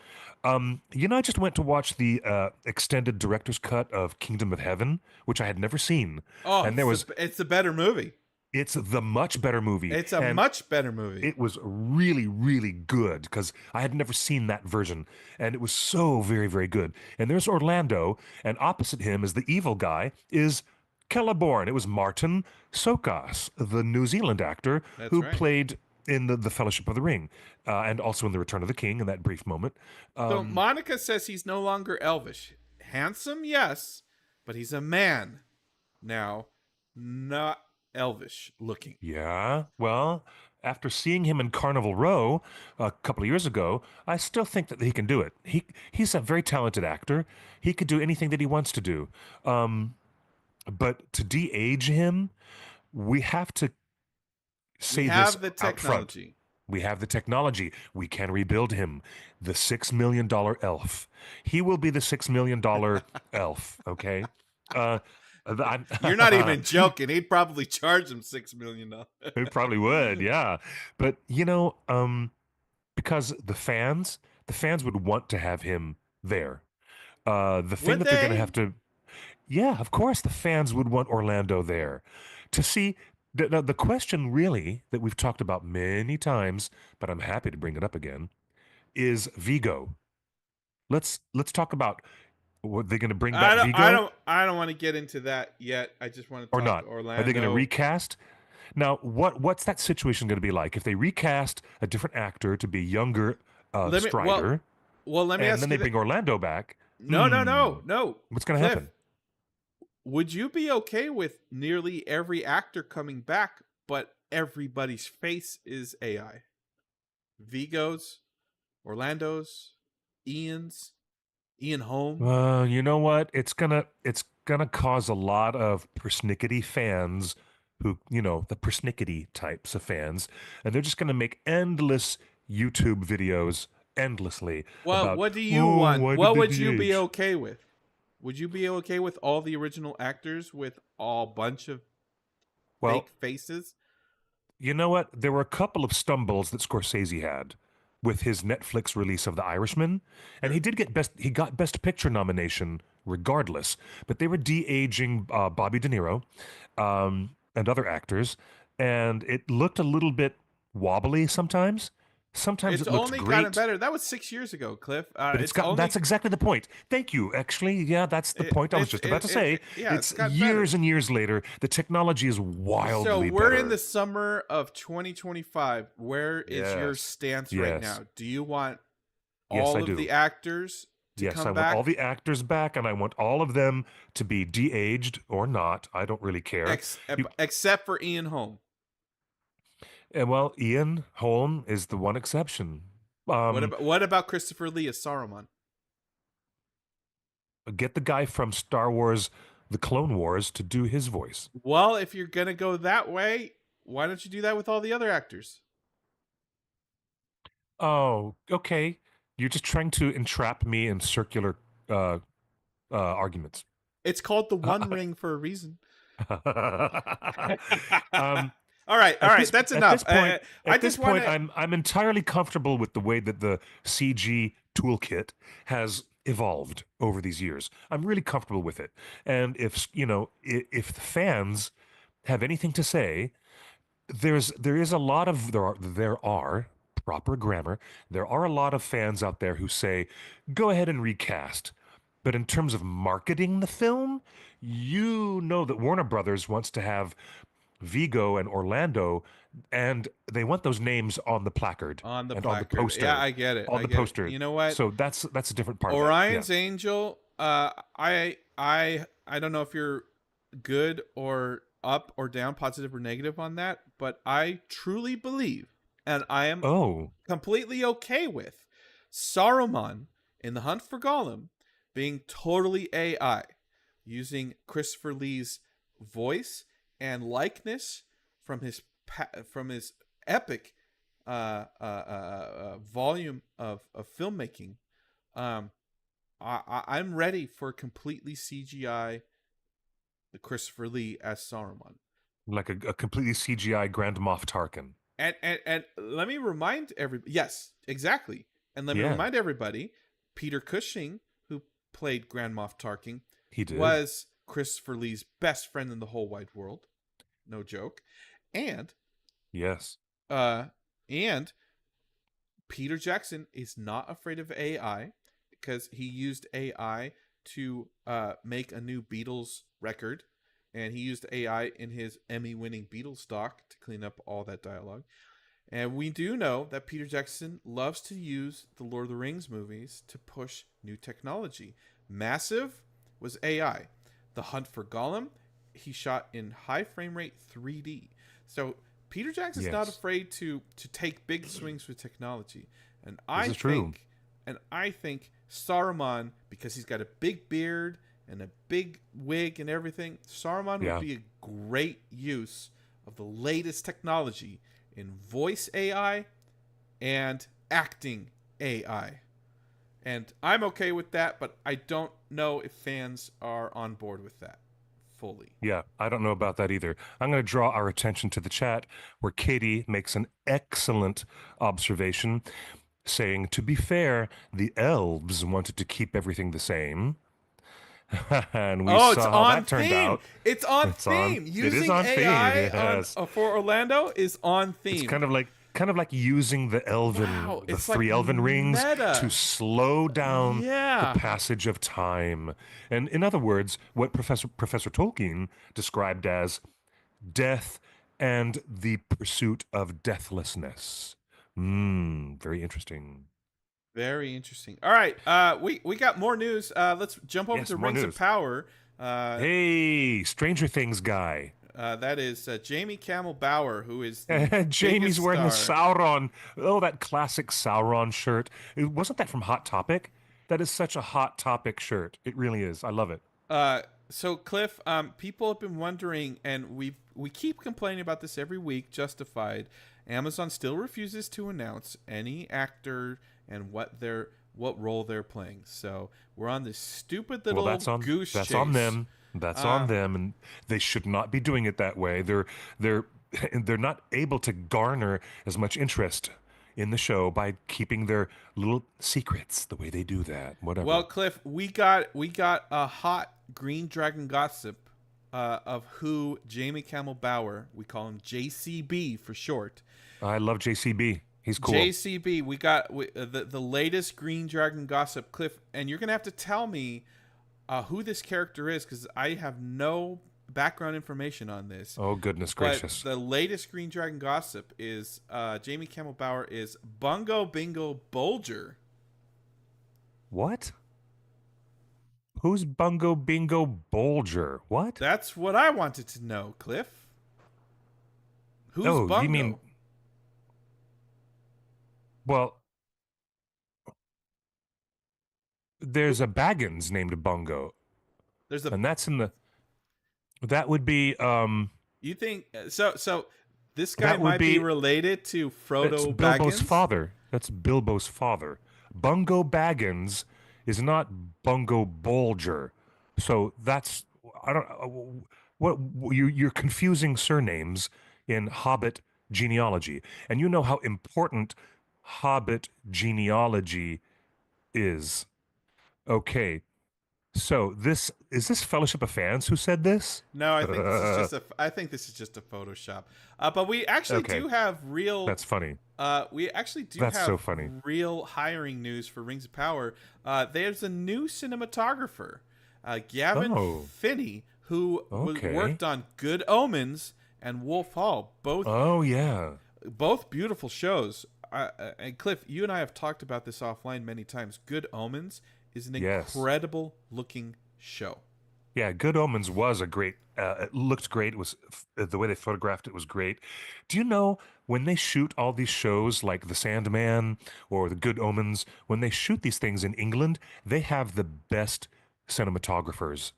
I just went to watch the extended director's cut of Kingdom of Heaven, which I had never seen, Oh, and it's a better movie. it's the much better movie, It's a and much better movie. it was really, really good because I had never seen that version, and it was so very, very good. And there's Orlando, and opposite him is the evil guy is Celeborn. It was Martin Sokas, the New Zealand actor That's who right. played in the Fellowship of the Ring, and also in The Return of the King in that brief moment. So Monica says he's no longer elvish. Handsome, yes, but he's a man now, not elvish looking. Yeah, well, after seeing him in Carnival Row a couple of years ago, I still think that he can do it. He's a very talented actor. He could do anything that he wants to do. But to de-age him, we have to We say this have the out front. technology. We have the technology. We can rebuild him. The $6 million elf. He will be the $6 million elf. Okay. Uh, You're not even joking. He'd probably charge him $6 million. It probably would, yeah. But because the fans would want to have him there. The thing Would that they're going to they? have to, yeah, of course, the fans would want Orlando there to see. The question really that we've talked about many times, but I'm happy to bring it up again, is Viggo. Let's talk about what they're going to bring back Viggo I don't want to get into that yet. I just want to or talk not. to Are they going to Orlando. recast? Now, what's that situation going to be like if they recast a different actor to be younger Let me Strider, let me and ask then you they bring Orlando back? No. What's going to Cliff, happen? would you be okay with nearly every actor coming back, but everybody's face is AI? Vigo's, Orlando's, Ian's, Ian Holm. You know what? It's gonna cause a lot of persnickety fans who, the persnickety types of fans, and they're just gonna make endless YouTube videos endlessly Well, about, what do you oh, want? why did What they would you be de-age? okay with? Would you be okay with all the original actors with a bunch of Well, fake faces? you know what? There were a couple of stumbles that Scorsese had with his Netflix release of The Irishman, and Sure. he got Best Picture nomination regardless. But they were de-aging Bobby De Niro and other actors, and it looked a little bit wobbly sometimes. Sometimes It's it looked only gotten great, better. That was 6 years ago, Cliff. but it's It's gotten. only That's exactly the point. Thank you. Actually, yeah, that's the point I was just about to say. yeah, it's It's gotten years better. and years later. The technology is So wildly we're in better. the summer of 2025. Where is your Yes. stance right Yes. now? Do you want Yes, all I of do. the actors to Yes, I come want all back, the actors back, and I want all of them to be de-aged or not. I don't really care. You, except for Ian Holm? well, Ian Holm is the one exception. What about Christopher Lee as Saruman? Get the guy from Star Wars, The Clone Wars, to do his voice. Well, if you're gonna go that way, why don't you do that with all the other actors? Oh, okay. You're just trying to entrap me in circular arguments. It's called the One Ring for a reason. um, All right. That's at enough. this point, I just want to. I'm entirely comfortable with the way that the CG toolkit has evolved over these years. I'm really comfortable with it. And if the fans have anything to say, there is a lot of there are proper grammar. There are a lot of fans out there who say, go ahead and recast. But in terms of marketing the film, you know that Warner Brothers wants to have Vigo and Orlando, and they want those names on the placard On the and on the placard. Yeah, poster. I get it. On I the get poster. it. You know what? So that's a different part of that. Yeah. Orion's Angel. I don't know if you're good or up or down, positive or negative on that, but I truly believe, and I am Oh, completely okay with Saruman in The Hunt for Gollum being totally AI, using Christopher Lee's voice and likeness from his epic volume of filmmaking. Um, I'm ready for completely CGI Christopher Lee as Saruman. like a completely CGI Grand Moff Tarkin. And let me remind everybody. Yes, exactly. And let me Yeah. remind everybody, Peter Cushing, who played Grand Moff Tarkin, He did. was Christopher Lee's best friend in the whole wide world. No joke. And Yes. and Peter Jackson is not afraid of AI because he used AI to make a new Beatles record, and he used AI in his Emmy-winning Beatles doc to clean up all that dialogue. And we do know that Peter Jackson loves to use the Lord of the Rings movies to push new technology. Massive was AI. The Hunt for Gollum, he shot in high frame rate 3D. So Peter Jackson's not Yes. afraid to take big swings with technology. And I think Saruman, because he's got a big beard and a big wig and everything, Saruman Yeah. would be a great use of the latest technology in voice AI and acting AI. And I'm okay with that, but I don't know if fans are on board with that fully. Yeah, I don't know about that either. I'm going to draw our attention to the chat where Katy makes an excellent observation saying, to be fair, the elves wanted to keep everything the same. And we It's saw how on that turned theme. out. It's on It's on. theme. It is Using on theme. AI Yes. for Orlando is on theme. It's kind of like using the Wow, the it's three like elven rings meta. to slow down Yeah. the passage of time. And in other words, what Professor Tolkien described as death and the pursuit of deathlessness. Very interesting. Very interesting. All right, we got more news. Let's jump over Yes, to more Rings of news. Power. Hey, Stranger Things guy. That is Jamie Camel Bauer, who is the Jamie's biggest wearing the star. Sauron. Oh, that classic Sauron shirt. Wasn't that from Hot Topic? That is such a Hot Topic shirt. It really is. I love it. So Cliff, people have been wondering, and we keep complaining about this every week. Justified. Amazon still refuses to announce any actor and what role they're playing. So we're on this stupid Well, little goose that's chase. on them. That's on them, and they should not be doing it that way. They're they're not able to garner as much interest in the show by keeping their little secrets the way they do that. Whatever. Well, Cliff, we got a hot Green Dragon gossip of who Jamie Camel Bauer, we call him JCB for short. I love JCB. He's cool. JCB, we got the latest Green Dragon gossip, Cliff, and you're gonna have to tell me who this character is because I have no background information on this. Oh goodness gracious! But the latest Green Dragon gossip is Jamie Camel Bauer is Bungo Bingo Bolger. What? Who's Bungo Bingo Bolger? What? That's what I wanted to know, Cliff. Who's Bungo? You mean? Well, there's a Baggins named Bungo. And that's in the. That would be. You think so? So this guy might be related to Frodo Baggins. Bilbo's father. That's Bilbo's father. Bungo Baggins is not Bungo Bolger. So that's I don't what you're confusing surnames in Hobbit genealogy, and you know how important Hobbit genealogy is. Okay. So this Fellowship of Fans who said this? No, I think this is just a. I think this is just a Photoshop. But we actually Okay, do have real. that's funny. We actually do That's have so funny. real hiring news for Rings of Power. There's a new cinematographer, Gavin Oh, Finny, who okay. worked on Good Omens and Wolf Hall, Oh yeah. both beautiful shows. And Cliff, you and I have talked about this offline many times. Good Omens is an Yes. incredible looking show. Yeah, Good Omens was a great. It looked great. It was the way they photographed it was great. Do you know when they shoot all these shows like The Sandman or The Good Omens? When they shoot these things in England, they have the best cinematographers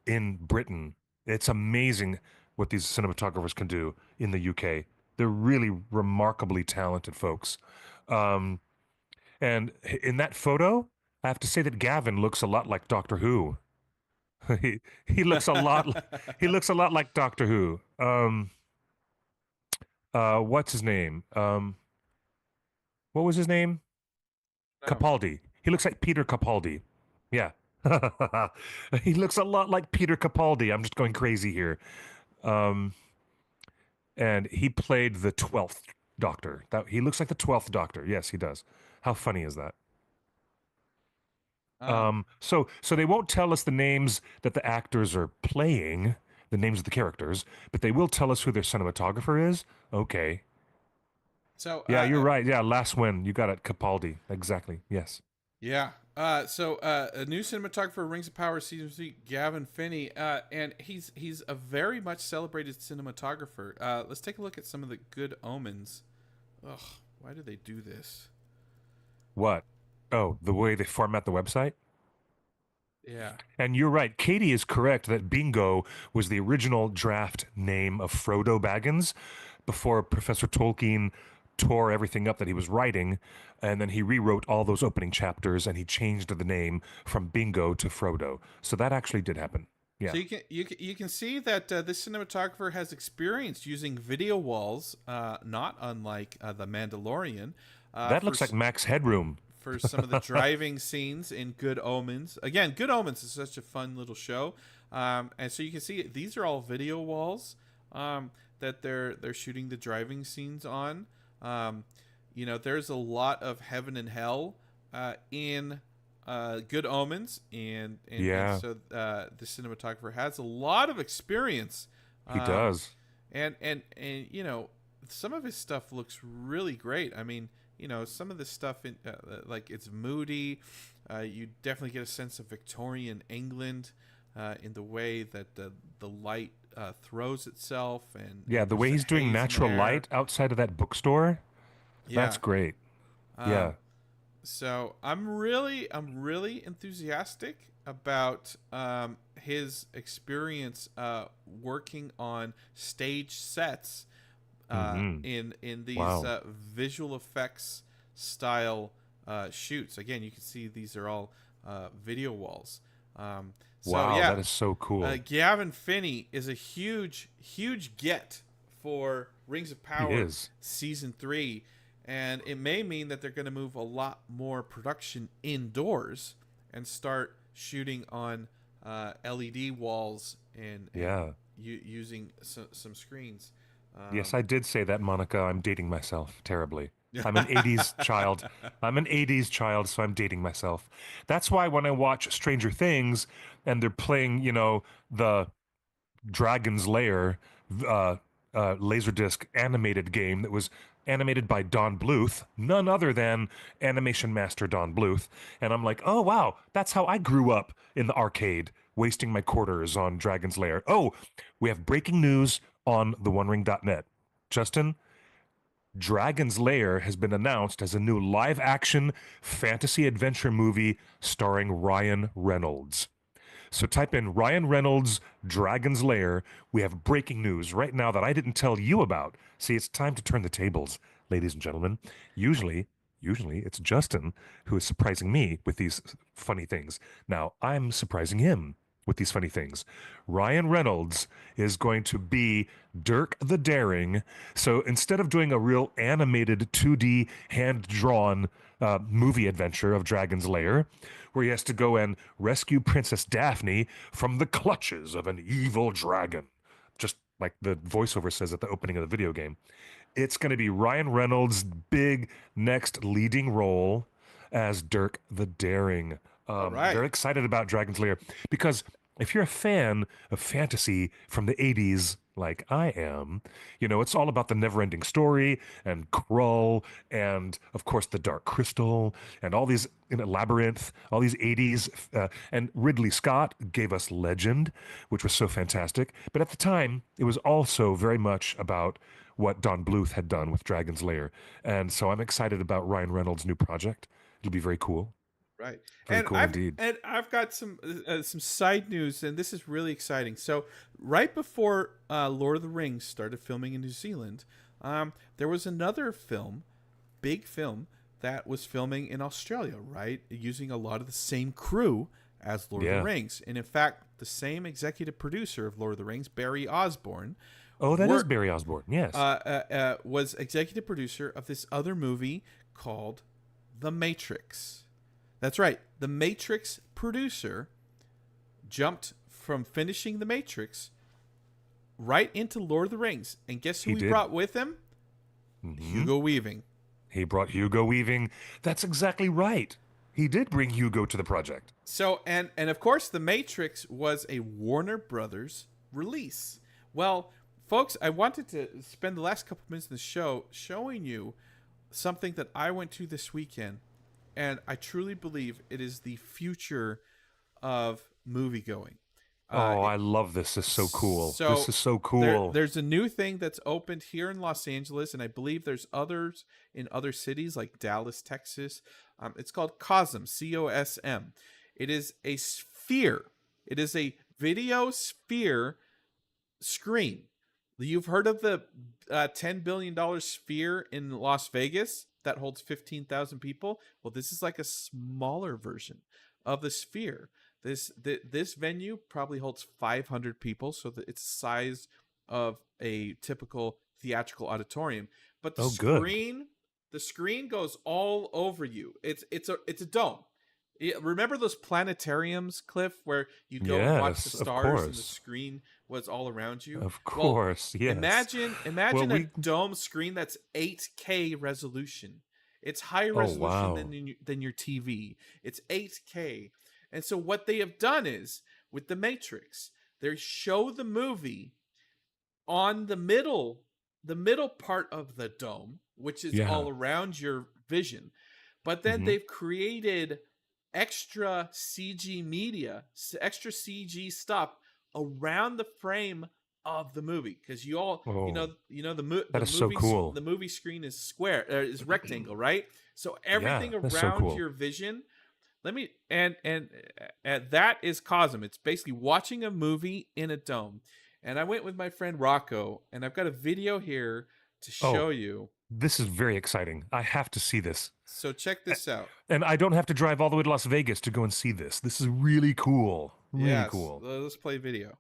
in Britain. It's amazing what these cinematographers can do in the UK. They're really remarkably talented folks. Um, and in that photo, I have to say that Gavin looks a lot like Doctor Who. He looks a lot he looks a lot like Doctor Who. What's his name? What was his name? No. Capaldi. He looks like Peter Capaldi. Yeah. He looks a lot like Peter Capaldi. I'm just going crazy here. Um, and he played the 12th Doctor. That he looks like the 12th Doctor. Yes, he does. How funny is that? um, So they won't tell us the names that the actors are playing, the names of the characters, but they will tell us who their cinematographer is. Okay. so Yeah, you're right. Yeah, last win. You got it. Capaldi. Exactly. Yes. Yeah. A new cinematographer, Rings of Power season 3, Gavin Finney, and he's a very much celebrated cinematographer. Let's take a look at some of the Good Omens. Ugh, why do they do this? What? Oh, the way they format the website? Yeah. And you're right. Katy is correct that Bingo was the original draft name of Frodo Baggins before Professor Tolkien tore everything up that he was writing. And then he rewrote all those opening chapters and he changed the name from Bingo to Frodo. So that actually did happen. So Yeah. you can see that this cinematographer has experience using video walls, not unlike the Mandalorian, That looks like Max Headroom. for some of the driving scenes in Good Omens. Again, Good Omens is such a fun little show, and so you can see these are all video walls that they're shooting the driving scenes on. There's a lot of heaven and hell in Good Omens, and Yeah, so the cinematographer has a lot of experience, he um, does. and some of his stuff looks really great. I mean, some of the stuff in like it's moody. You definitely get a sense of Victorian England in the way that the light throws itself, Yeah, and the there's way a he's doing haze in the natural air. light outside of that bookstore, that's Yeah. great. Um, Yeah. so I'm really enthusiastic about his experience working on stage sets Mm-hmm. in these Wow. visual effects style shoots. Again, you can see these are all video walls. So Wow, yeah, that is so cool. Gavin Finney is a huge get for Rings of He Power is. season 3, and it may mean that they're going to move a lot more production indoors and start shooting on LED walls and Yeah. using some screens. Yes, Um, I did say that, Monica. I'm dating myself terribly. I'm an 80s child. I'm an 80s child, so I'm dating myself. That's why when I watch Stranger Things and they're playing, the Dragon's Lair uh, Laserdisc animated game that was animated by Don Bluth, none other than animation master Don Bluth. And I'm like, oh, wow, that's how I grew up in the arcade, wasting my quarters on Dragon's Lair. Oh, we have breaking news on theonering.net. Justin, Dragon's Lair has been announced as a new live action fantasy adventure movie starring Ryan Reynolds. So type in Ryan Reynolds Dragon's Lair. We have breaking news right now that I didn't tell you about. See, it's time to turn the tables, ladies and gentlemen. Usually it's Justin who is surprising me with these funny things. Now I'm surprising him with these funny things. Ryan Reynolds is going to be Dirk the Daring. So instead of doing a real animated 2D hand drawn movie adventure of Dragon's Lair, where he has to go and rescue Princess Daphne from the clutches of an evil dragon, just like the voiceover says at the opening of the video game. It's going to be Ryan Reynolds' big next leading role as Dirk the Daring. All right. Very excited about Dragon's Lair because if you're a fan of fantasy from the 80s, like I am, it's all about the never-ending story and Krull and, of course, the Dark Crystal and all these in a labyrinth, all these 80s. And Ridley Scott gave us Legend, which was so fantastic. But at the time, it was also very much about what Don Bluth had done with Dragon's Lair. And so I'm excited about Ryan Reynolds' new project. It'll be very cool. Right. Very cool indeed. And I've got some side news, and this is really exciting. So right before Lord of the Rings started filming in New Zealand, there was another big film, that was filming in Australia, right? Using a lot of the same crew as Lord of the Rings. And in fact, the same executive producer of Lord of the Rings, Barry Osborne. Oh, that is Barry Osborne, yes. Was executive producer of this other movie called The Matrix. That's right. The Matrix producer jumped from finishing The Matrix right into Lord of the Rings. And guess who he brought with him? Hugo Weaving. He brought Hugo Weaving. That's exactly right. He did bring Hugo to the project. So, and of course, The Matrix was a Warner Brothers release. Well, folks, I wanted to spend the last couple minutes in the show showing you something that I went to this weekend. And I truly believe it is the future of movie going. I love this. This is so cool. This is so cool. There's a new thing that's opened here in Los Angeles, and I believe there's others in other cities like Dallas, Texas. It's called COSM, COSM. It is a sphere. It is a video sphere screen. You've heard of the $10 billion sphere in Las Vegas that holds 15,000 people? Well, this is like a smaller version of the sphere. This venue probably holds 500 people, so that it's the size of a typical theatrical auditorium. But the screen goes all over you. It's a dome. Remember those planetariums, Cliff, where you go and watch the stars and the screen was all around you? Of course, yes. Imagine a dome screen that's 8K resolution. It's higher resolution than your TV. It's 8K. And so what they have done is, with The Matrix, they show the movie on the middle part of the dome, which is all around your vision. But then they've created extra CG media, extra CG stuff around the frame of the movie, because the movie so cool. The movie screen is square, is rectangle, right? So everything around your vision. And that is COSM. It's basically watching a movie in a dome. And I went with my friend Rocco, and I've got a video here to show you. This is very exciting. I have to see this. So check this out. And I don't have to drive all the way to Las Vegas to go and see this. This is really cool. Really cool. Let's play video.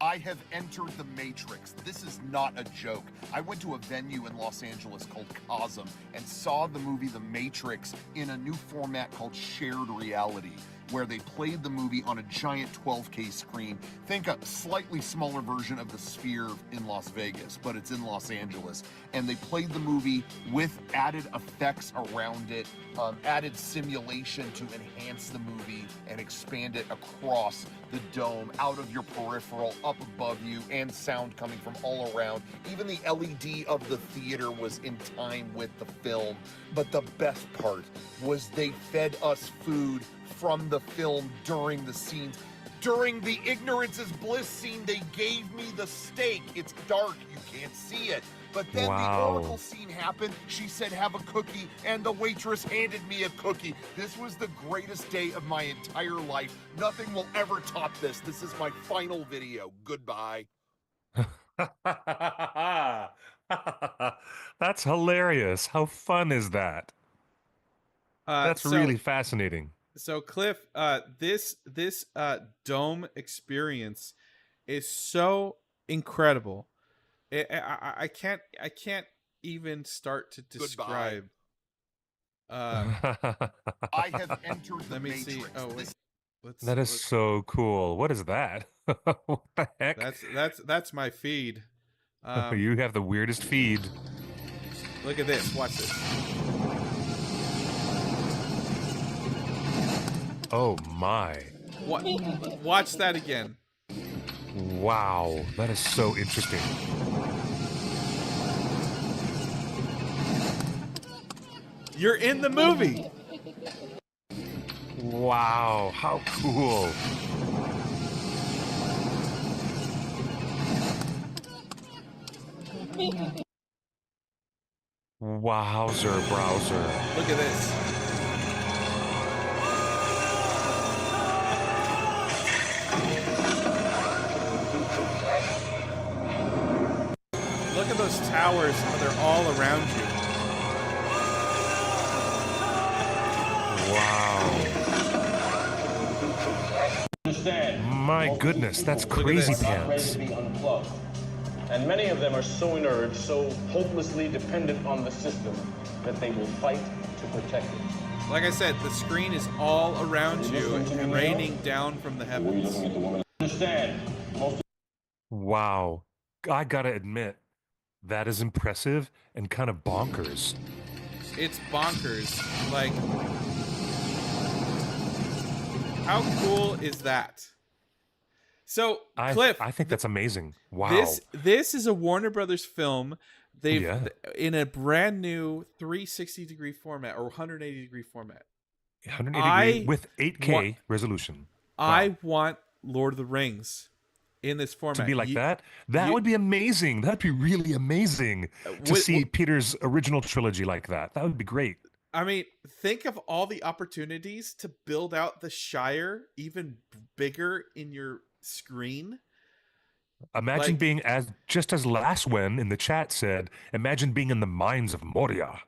I have entered the Matrix. This is not a joke. I went to a venue in Los Angeles called COSM and saw the movie The Matrix in a new format called shared reality, where they played the movie on a giant 12K screen. Think a slightly smaller version of the Sphere in Las Vegas, but it's in Los Angeles. And they played the movie with added effects around it, added simulation to enhance the movie and expand it across the dome, out of your peripheral, up above you, and sound coming from all around. Even the LED of the theater was in time with the film. But the best part was they fed us food from the film during the scenes. During the Ignorance is Bliss scene, they gave me the steak. It's dark, you can't see it. But then the Oracle scene happened. She said, have a cookie, and the waitress handed me a cookie. This was the greatest day of my entire life. Nothing will ever top this. This is my final video. Goodbye. That's hilarious. How fun is that? That's really fascinating. So Cliff, this dome experience is so incredible. I can't even start to Goodbye. describe. Um, I have entered the let me see. Matrix. Oh wait, This That is let's. so cool. What is that? What the heck? That's my feed. You have the weirdest feed. Look at this. Watch this. Oh my. What? Watch that again. Wow. That is so interesting. You're in the movie. Wow. How cool. Wowzer browser. Look at this. Look at those towers, how they're all around you. Wow. My goodness, that's crazy this. pants. And many of them are so inert, so hopelessly dependent on the system, that they will fight to protect it. Like I said, the screen is all around you and raining down from the heavens. Understand? Wow. I gotta admit, that is impressive and kind of bonkers. It's bonkers. Like, how cool is that? So, Cliff, I think that's amazing. Wow. This is a Warner Brothers film. They've Yeah. in a brand new 360-degree format or 180-degree format. 180 degree with 8K resolution. I want Lord of the Rings in this format. To be like that? That would be amazing. That'd be really amazing to What- see Peter's original trilogy like that. That would be great. I mean, think of all the opportunities to build out the Shire even bigger in your screen. Imagine Like- being just as Laswen in the chat said, imagine being in the mines of Moria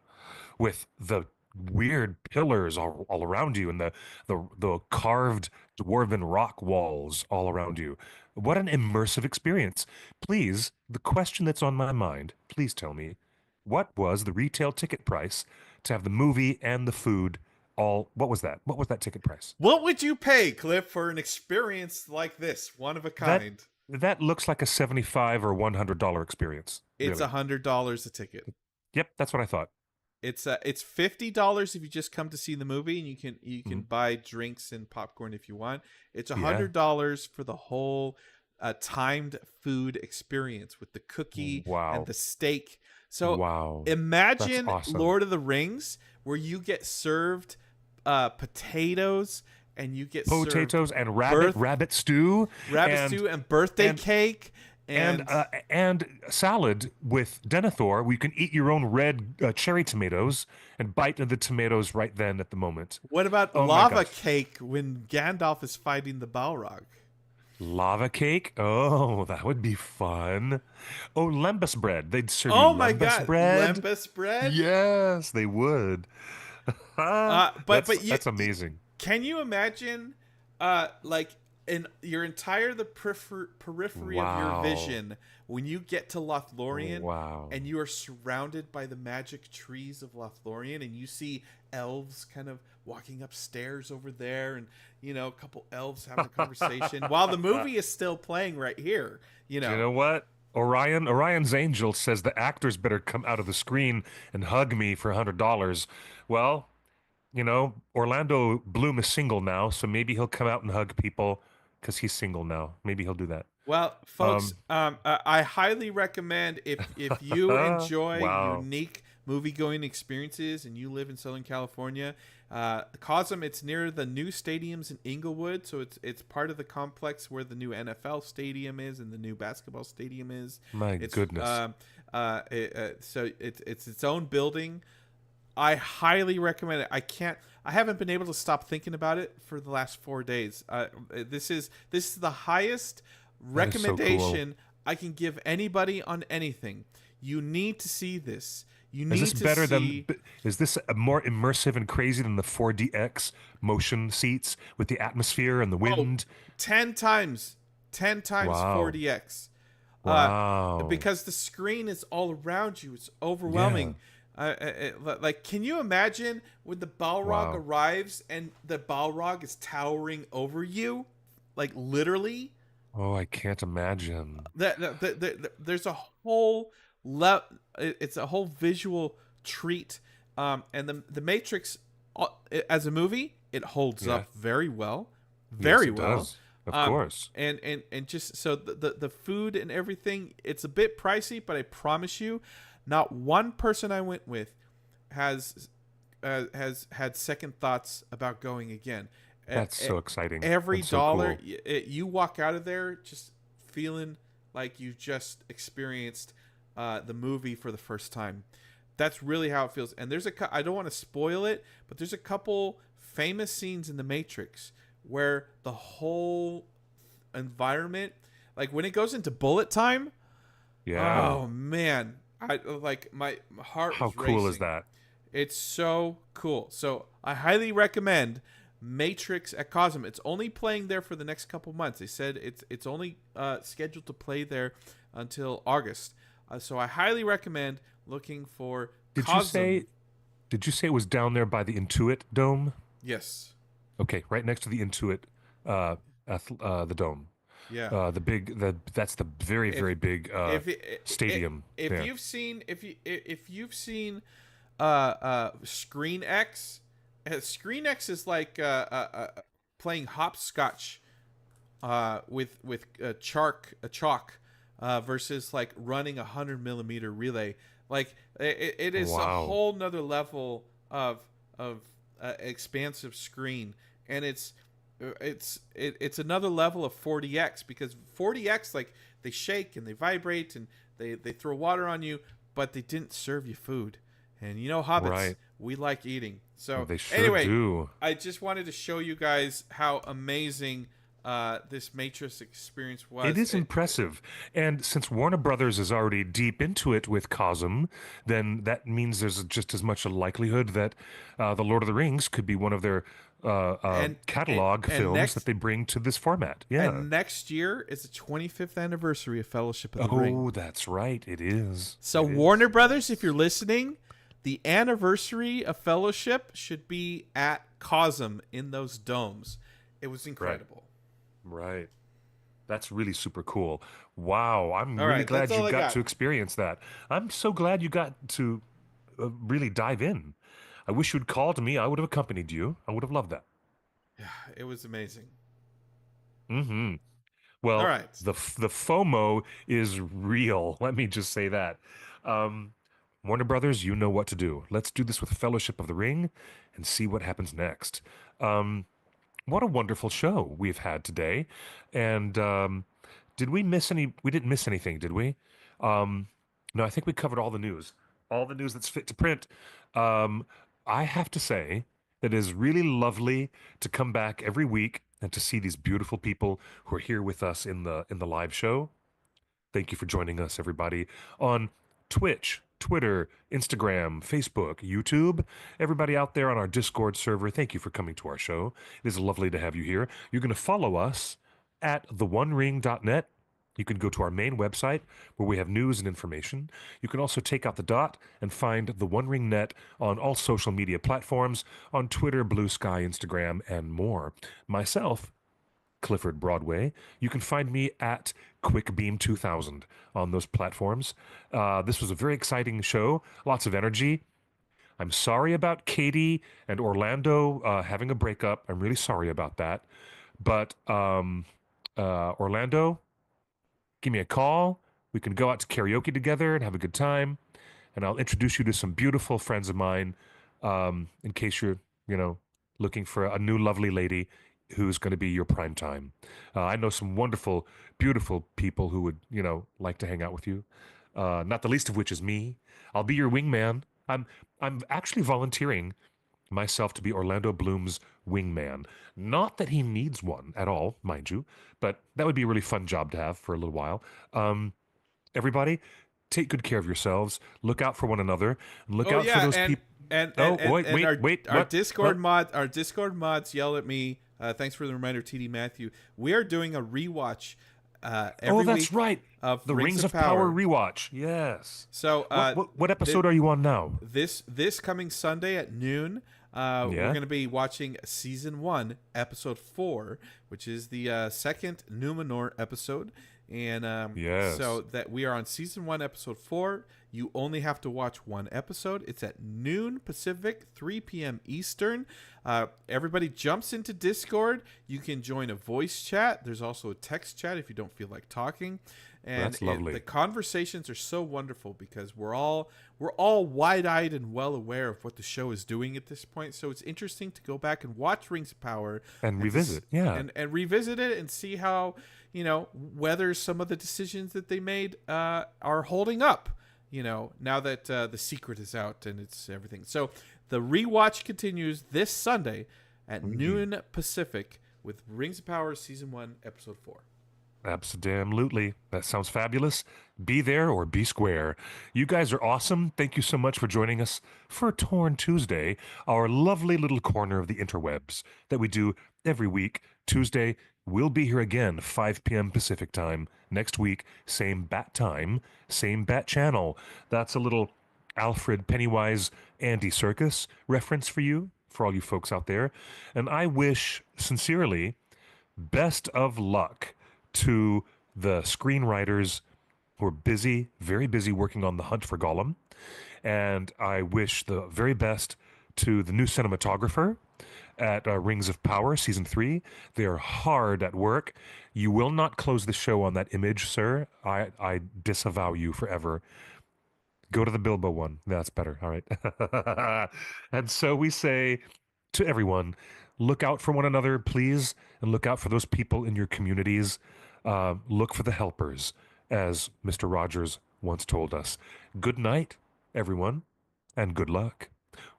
with the weird pillars all around you and the carved dwarven rock walls all around you. What an immersive experience. Please, the question that's on my mind, please tell me, what was the retail ticket price to have the movie and the food all, what was that? What was that ticket price? What would you pay, Cliff, for an experience like this, one of a kind? That looks like a $75 or $100 experience. It's really. $100 a ticket. Yep, that's what I thought. It's $50 if you just come to see the movie, and you can buy drinks and popcorn if you want. It's $100 for the whole timed food experience with the cookie and the steak. So imagine awesome. Lord of the Rings, where you get served potatoes and you get potatoes served and rabbit stew, and birthday cake. And salad with Denethor, where you can eat your own red cherry tomatoes and bite into the tomatoes right then at the moment. What about lava cake when Gandalf is fighting the Balrog? Lava cake? Oh, that would be fun. Oh, lembas bread. They'd serve you Oh my lembas God, bread. lembas bread? Yes, they would. That's amazing. Can you imagine, like, in your entire periphery of your vision when you get to Lothlorien and you are surrounded by the magic trees of Lothlorien and you see elves kind of walking upstairs over there and a couple elves having a conversation while the movie is still playing right here. You know what? Orion's angel says the actors better come out of the screen and hug me for $100. Well, Orlando Bloom is single now, so maybe he'll come out and hug people because he's single now. Maybe he'll do that. Well, folks, I highly recommend if you enjoy unique movie-going experiences and you live in Southern California, COSM, it's near the new stadiums in Inglewood, so it's part of the complex where the new NFL stadium is and the new basketball stadium is. My goodness. So it's its own building. I highly recommend it. I haven't been able to stop thinking about it for the last 4 days. This is the highest recommendation I can give anybody on anything. You need to see this. You Is this need to better see. than? Is this more immersive and crazy than the 4DX motion seats with the atmosphere and the Oh, wind? 10 times, 10 times Wow. 4DX. Uh, Wow. because the screen is all around you. It's Yeah. overwhelming. Like, can you imagine when the Balrog Wow. arrives and the Balrog is towering over you, like literally? Oh, I can't imagine. There's a whole it's a whole visual treat. And the Matrix, as a movie, it holds Yeah. up very well, Yes, very it well. does. Of course. And just so the food and everything, it's a bit pricey, but I promise you, not one person I went with has has had second thoughts about going again. That's so exciting Every and so dollar, cool. you walk out of there just feeling like you just experienced the movie for the first time. That's really how it feels. And I don't want to spoil it, but there's a couple famous scenes in The Matrix where the whole environment, like when it goes into bullet time, Yeah. oh man, I like my heart How was cool is racing. that? It's so cool. So I highly recommend Matrix at COSM. It's only playing there for the next couple months. They said it's only scheduled to play there until August. So I highly recommend looking for Did you COSM. say did you say it was down there by the Intuit Dome? Yes. Okay, right next to the Intuit the dome. Yeah. That's the very If very big if stadium if there. you've seen if you've seen Screen X, Screen X is like playing hopscotch with chalk versus like running 100 millimeter relay. Like it is a Wow. whole nother level of expansive screen, and it's another level of 40x, because 40x, like, they shake and they vibrate and they throw water on you, but they didn't serve you food. And you know, hobbits, Right. we like eating. So They sure anyway, do. I just wanted to show you guys how amazing this Matrix experience was. It is impressive. And since Warner Brothers is already deep into it with COSM, then that means there's just as much a likelihood that The Lord of the Rings could be one of their and catalog and films that next they bring to this format. Yeah. and next year is the 25th anniversary of Fellowship of the Ring. Oh, that's right. It is. So It is. Warner Brothers, if you're listening, the anniversary of Fellowship should be at COSM in those domes. It was incredible. Right. That's really super cool. Wow. I'm All really right, glad that's all you I got got. to experience that. I'm so glad you got to really dive in. I wish you'd called me. I would have accompanied you. I would have loved that. Yeah, it was amazing. Mm-hmm. All Well, right. the FOMO is real. Let me just say that. Um, Warner Brothers, you know what to do. Let's do this with Fellowship of the Ring and see what happens next. Um, what a wonderful show we've had today. And did we miss any? We didn't miss anything, did we? Um, no, I think we covered all the news that's fit to print. Um, I have to say that it is really lovely to come back every week and to see these beautiful people who are here with us in the live show. Thank you for joining us, everybody, on Twitch, Twitter, Instagram, Facebook, YouTube. Everybody out there on our Discord server, thank you for coming to our show. It is lovely to have you here. You're going to follow us at theonering.net. You can go to our main website where we have news and information. You can also take out the dot and find the One Ring Net on all social media platforms, on Twitter, Blue Sky, Instagram, and more. Myself, Clifford Broadway. You can find me at QuickBeam2000 on those platforms. This was a very exciting show, lots of energy. I'm sorry about Katy and Orlando having a breakup. I'm really sorry about that. But Orlando, give me a call. We can go out to karaoke together and have a good time. And I'll introduce you to some beautiful friends of mine in case you're, looking for a new lovely lady who's going to be your prime time. I know some wonderful, beautiful people who would, like to hang out with you. Not the least of which is me. I'll be your wingman. I'm actually volunteering myself to be Orlando Bloom's wingman. Not that he needs one at all, mind you, but that would be a really fun job to have for a little while. Everybody, take good care of yourselves. Look out for one another. Look Oh out for yeah, those people. and our What? Discord What? our Discord mods yell at me. Thanks for the reminder, TD Matthew. We are doing a rewatch every That's week right. of The Rings Rings of of Power Power. rewatch. Yes. So What episode are you on now? this coming Sunday at noon, we're Yeah. going to be watching season 1, episode 4, which is the second Numenor episode. And Yes. so that we are on season 1, episode 4. You only have to watch one episode. It's at noon Pacific, 3 p.m. Eastern. Everybody jumps into Discord. You can join a voice chat. There's also a text chat if you don't feel like talking. And That's lovely. the conversations are so wonderful because we're all wide-eyed and well aware of what the show is doing at this point. So it's interesting to go back and watch Rings of Power And revisit. Yeah. and revisit it and see how, whether some of the decisions that they made are holding up. Now that the secret is out and it's everything. So the rewatch continues this Sunday at noon Pacific with Rings of Power season 1, episode 4. Absolutely. That sounds fabulous. Be there or be square. You guys are awesome. Thank you so much for joining us for Torn Tuesday, our lovely little corner of the interwebs that we do every week. Tuesday, we'll be here again, 5 p.m. Pacific time. Next week, same bat time, same bat channel. That's a little Alfred Pennywise Andy Serkis reference for you, for all you folks out there. And I wish, sincerely, best of luck to the screenwriters who are busy, very busy working on The Hunt for Gollum. And I wish the very best to the new cinematographer at Rings of Power Season 3. They're hard at work. You will not close the show on that image, sir. I disavow you forever. Go to the Bilbo one. That's better. All right. And so we say to everyone, look out for one another, please, and look out for those people in your communities. Look for the helpers, as Mr. Rogers once told us. Good night, everyone, and good luck.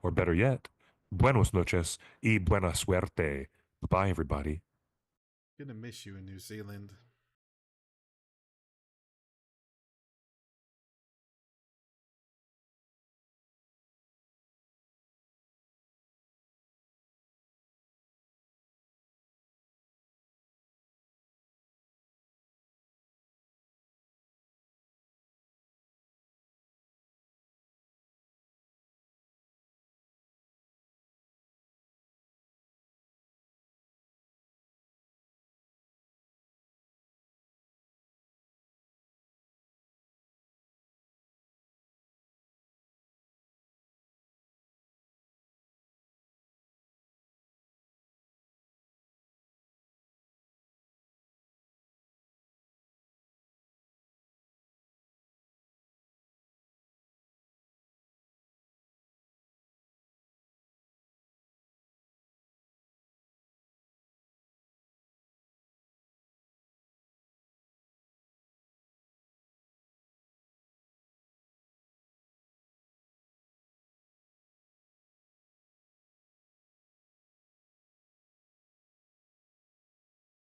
Or better yet, buenos noches y buena suerte. Bye, everybody. Gonna miss you in New Zealand.